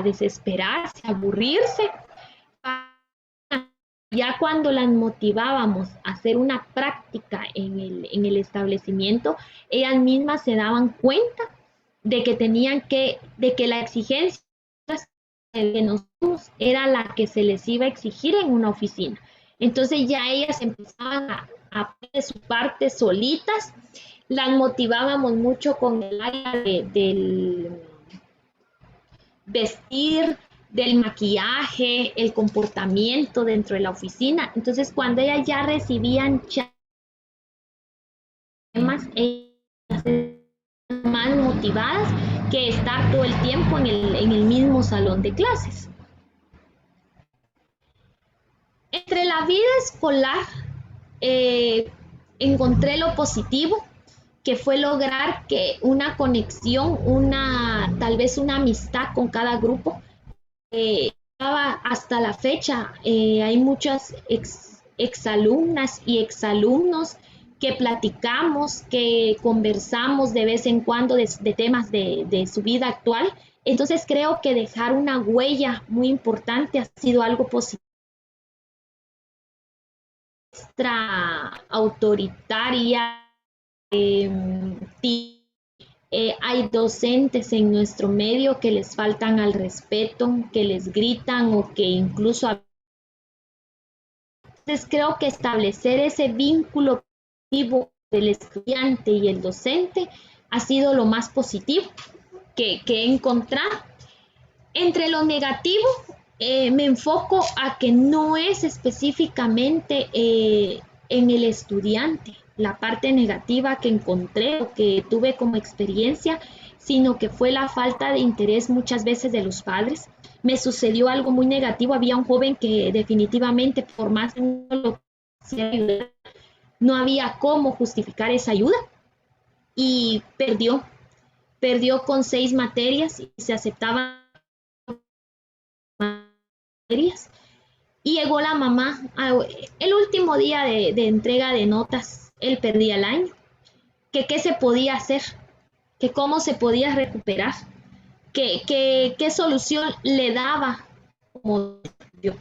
Speaker 3: desesperarse, a aburrirse. Ya cuando las motivábamos a hacer una práctica en el establecimiento, ellas mismas se daban cuenta de que de que la exigencia de nosotros era la que se les iba a exigir en una oficina. Entonces ya ellas empezaban a poner su parte solitas, las motivábamos mucho con el área del vestir, del maquillaje, el comportamiento dentro de la oficina. Entonces, cuando ellas ya recibían temas, ellas más motivadas que estar todo el tiempo en el mismo salón de clases. Entre la vida escolar, encontré lo positivo, que fue lograr que una conexión, tal vez una amistad con cada grupo. Hasta la fecha, hay muchas exalumnas y exalumnos que platicamos, que conversamos de vez en cuando de temas de su vida actual. Entonces creo que dejar una huella muy importante ha sido algo positivo. Autoritaria, hay docentes en nuestro medio que les faltan al respeto, que les gritan o que incluso... Entonces creo que establecer ese vínculo positivo del estudiante y el docente ha sido lo más positivo que he encontrado. Entre lo negativo, me enfoco a que no es específicamente en el estudiante la parte negativa que encontré o que tuve como experiencia, sino que fue la falta de interés muchas veces de los padres. Me sucedió algo muy negativo, había un joven que definitivamente por más que lo quisiera ayudar, no había cómo justificar esa ayuda y perdió con 6 materias y se aceptaban materias. Y llegó la mamá, el último día de entrega de notas, él perdía el año, que qué se podía hacer, que cómo se podía recuperar, qué solución le daba como yo.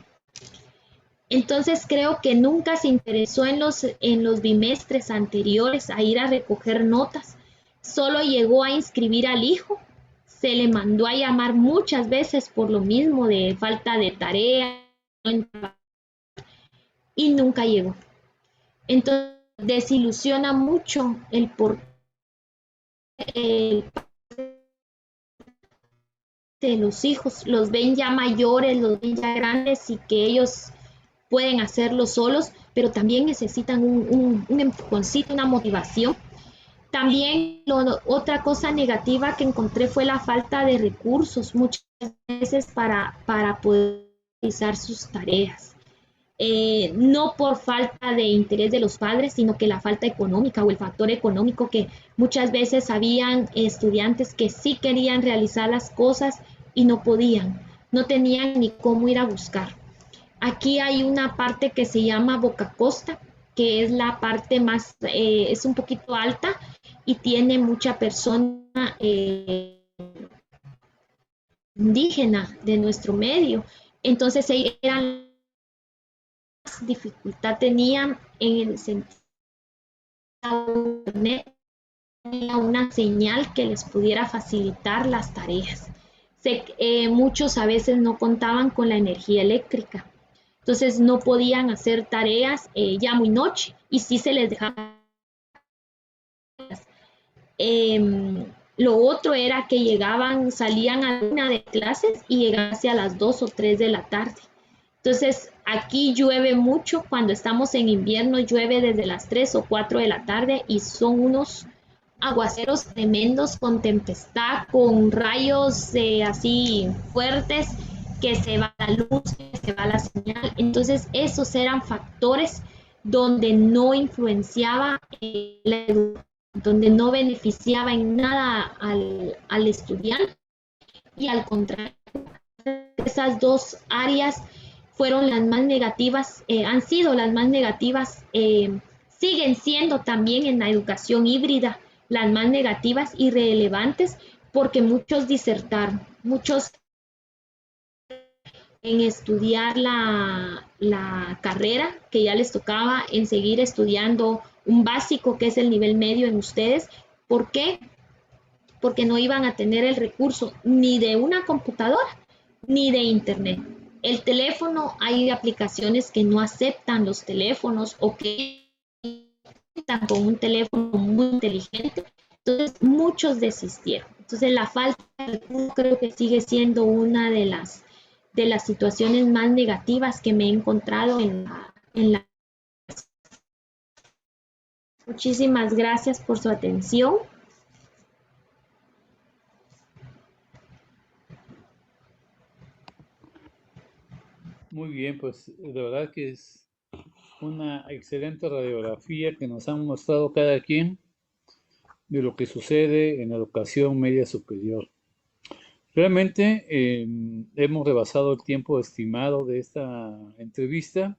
Speaker 3: Entonces creo que nunca se interesó en los bimestres anteriores a ir a recoger notas, solo llegó a inscribir al hijo, se le mandó a llamar muchas veces por lo mismo de falta de tarea y nunca llegó. Entonces desilusiona mucho el por qué de los hijos, los ven ya mayores, los ven ya grandes y que ellos pueden hacerlo solos, pero también necesitan un empujoncito, una motivación. También otra cosa negativa que encontré fue la falta de recursos muchas veces para poder realizar sus tareas. No por falta de interés de los padres, sino que la falta económica o el factor económico, que muchas veces habían estudiantes que sí querían realizar las cosas y no podían, no tenían ni cómo ir a buscar. Aquí hay una parte que se llama Boca Costa, que es la parte más, es un poquito alta y tiene mucha persona indígena de nuestro medio. Entonces eran dificultad tenían en el sentido de internet, una señal que les pudiera facilitar las tareas. Muchos a veces no contaban con la energía eléctrica, entonces no podían hacer tareas ya muy noche y sí se les dejaba. Lo otro era que salían a una de clases y llegaban hacia las 2 o 3 de la tarde. Entonces, aquí llueve mucho, cuando estamos en invierno llueve desde las 3 o 4 de la tarde y son unos aguaceros tremendos con tempestad, con rayos así fuertes, que se va la luz, que se va la señal. Entonces, esos eran factores donde no influenciaba la educación, donde no beneficiaba en nada al estudiante y al contrario, esas dos áreas fueron las más negativas, han sido las más negativas, siguen siendo también en la educación híbrida las más negativas y relevantes porque muchos disertaron, muchos en estudiar la carrera que ya les tocaba, en seguir estudiando un básico que es el nivel medio en ustedes. ¿Por qué? Porque no iban a tener el recurso ni de una computadora ni de internet. El teléfono, hay aplicaciones que no aceptan los teléfonos o que están con un teléfono muy inteligente. Entonces, muchos desistieron. Entonces, la falta de recursos creo que sigue siendo una de las situaciones más negativas que me he encontrado en la. Muchísimas gracias por su atención.
Speaker 1: Muy bien, pues de verdad que es una excelente radiografía que nos han mostrado cada quien de lo que sucede en la educación media superior. Realmente hemos rebasado el tiempo estimado de esta entrevista,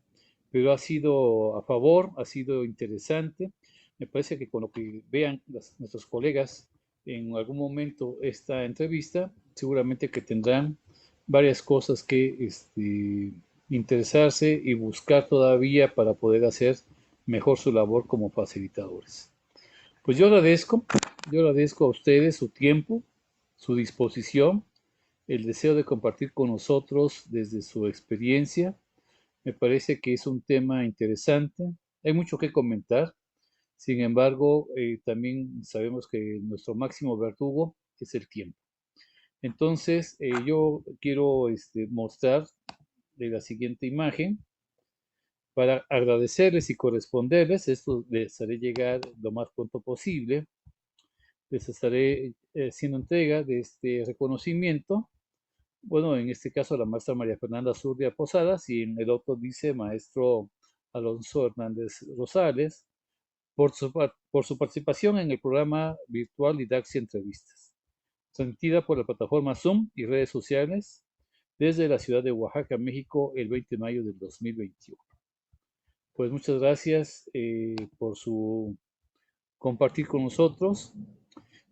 Speaker 1: pero ha sido a favor, ha sido interesante. Me parece que con lo que vean nuestros colegas en algún momento esta entrevista, seguramente que tendrán varias cosas que interesarse y buscar todavía para poder hacer mejor su labor como facilitadores. Pues yo agradezco a ustedes su tiempo, su disposición, el deseo de compartir con nosotros desde su experiencia. Me parece que es un tema interesante. Hay mucho que comentar. Sin embargo, también sabemos que nuestro máximo verdugo es el tiempo. Entonces, yo quiero mostrar la siguiente imagen para agradecerles y corresponderles. Esto les haré llegar lo más pronto posible. Les estaré haciendo entrega de este reconocimiento. Bueno, en este caso la maestra María Fernanda Zurdia Posadas y en el otro dice maestro Alonso Hernández Rosales por su participación en el programa virtual Didaxia Entrevistas, transmitida por la plataforma Zoom y redes sociales desde la ciudad de Oaxaca, México, el 20 de mayo del 2021. Pues muchas gracias por su compartir con nosotros.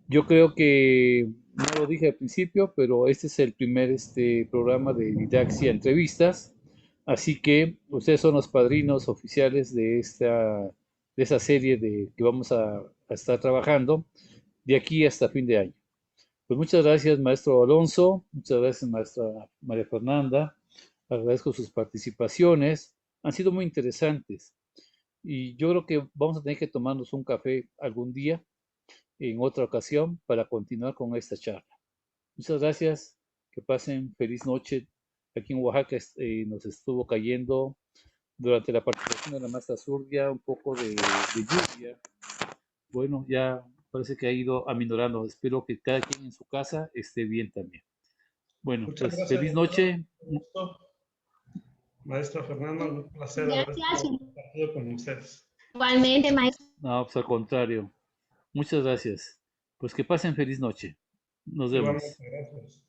Speaker 1: Yo creo que, no lo dije al principio, pero este es el primer programa de Didaxia Entrevistas, así que ustedes son los padrinos oficiales de esa serie que vamos a estar trabajando de aquí hasta fin de año. Pues muchas gracias, maestro Alonso, muchas gracias, maestra María Fernanda, agradezco sus participaciones, han sido muy interesantes y yo creo que vamos a tener que tomarnos un café algún día en otra ocasión para continuar con esta charla. Muchas gracias, que pasen feliz noche. Aquí en Oaxaca nos estuvo cayendo durante la participación de la maestra Zurdia un poco de lluvia. Bueno, ya parece que ha ido aminorando. Espero que cada quien en su casa esté bien también. Bueno,
Speaker 2: Muchas
Speaker 1: pues
Speaker 2: gracias,
Speaker 1: feliz
Speaker 2: doctor.
Speaker 1: noche.
Speaker 2: Un gusto. Maestra Fernanda, un placer haber
Speaker 3: Gracias.
Speaker 2: compartido con ustedes.
Speaker 3: Igualmente, maestro.
Speaker 1: No, pues al contrario. Muchas gracias. Pues que pasen feliz noche. Nos vemos.
Speaker 2: Igualmente, gracias.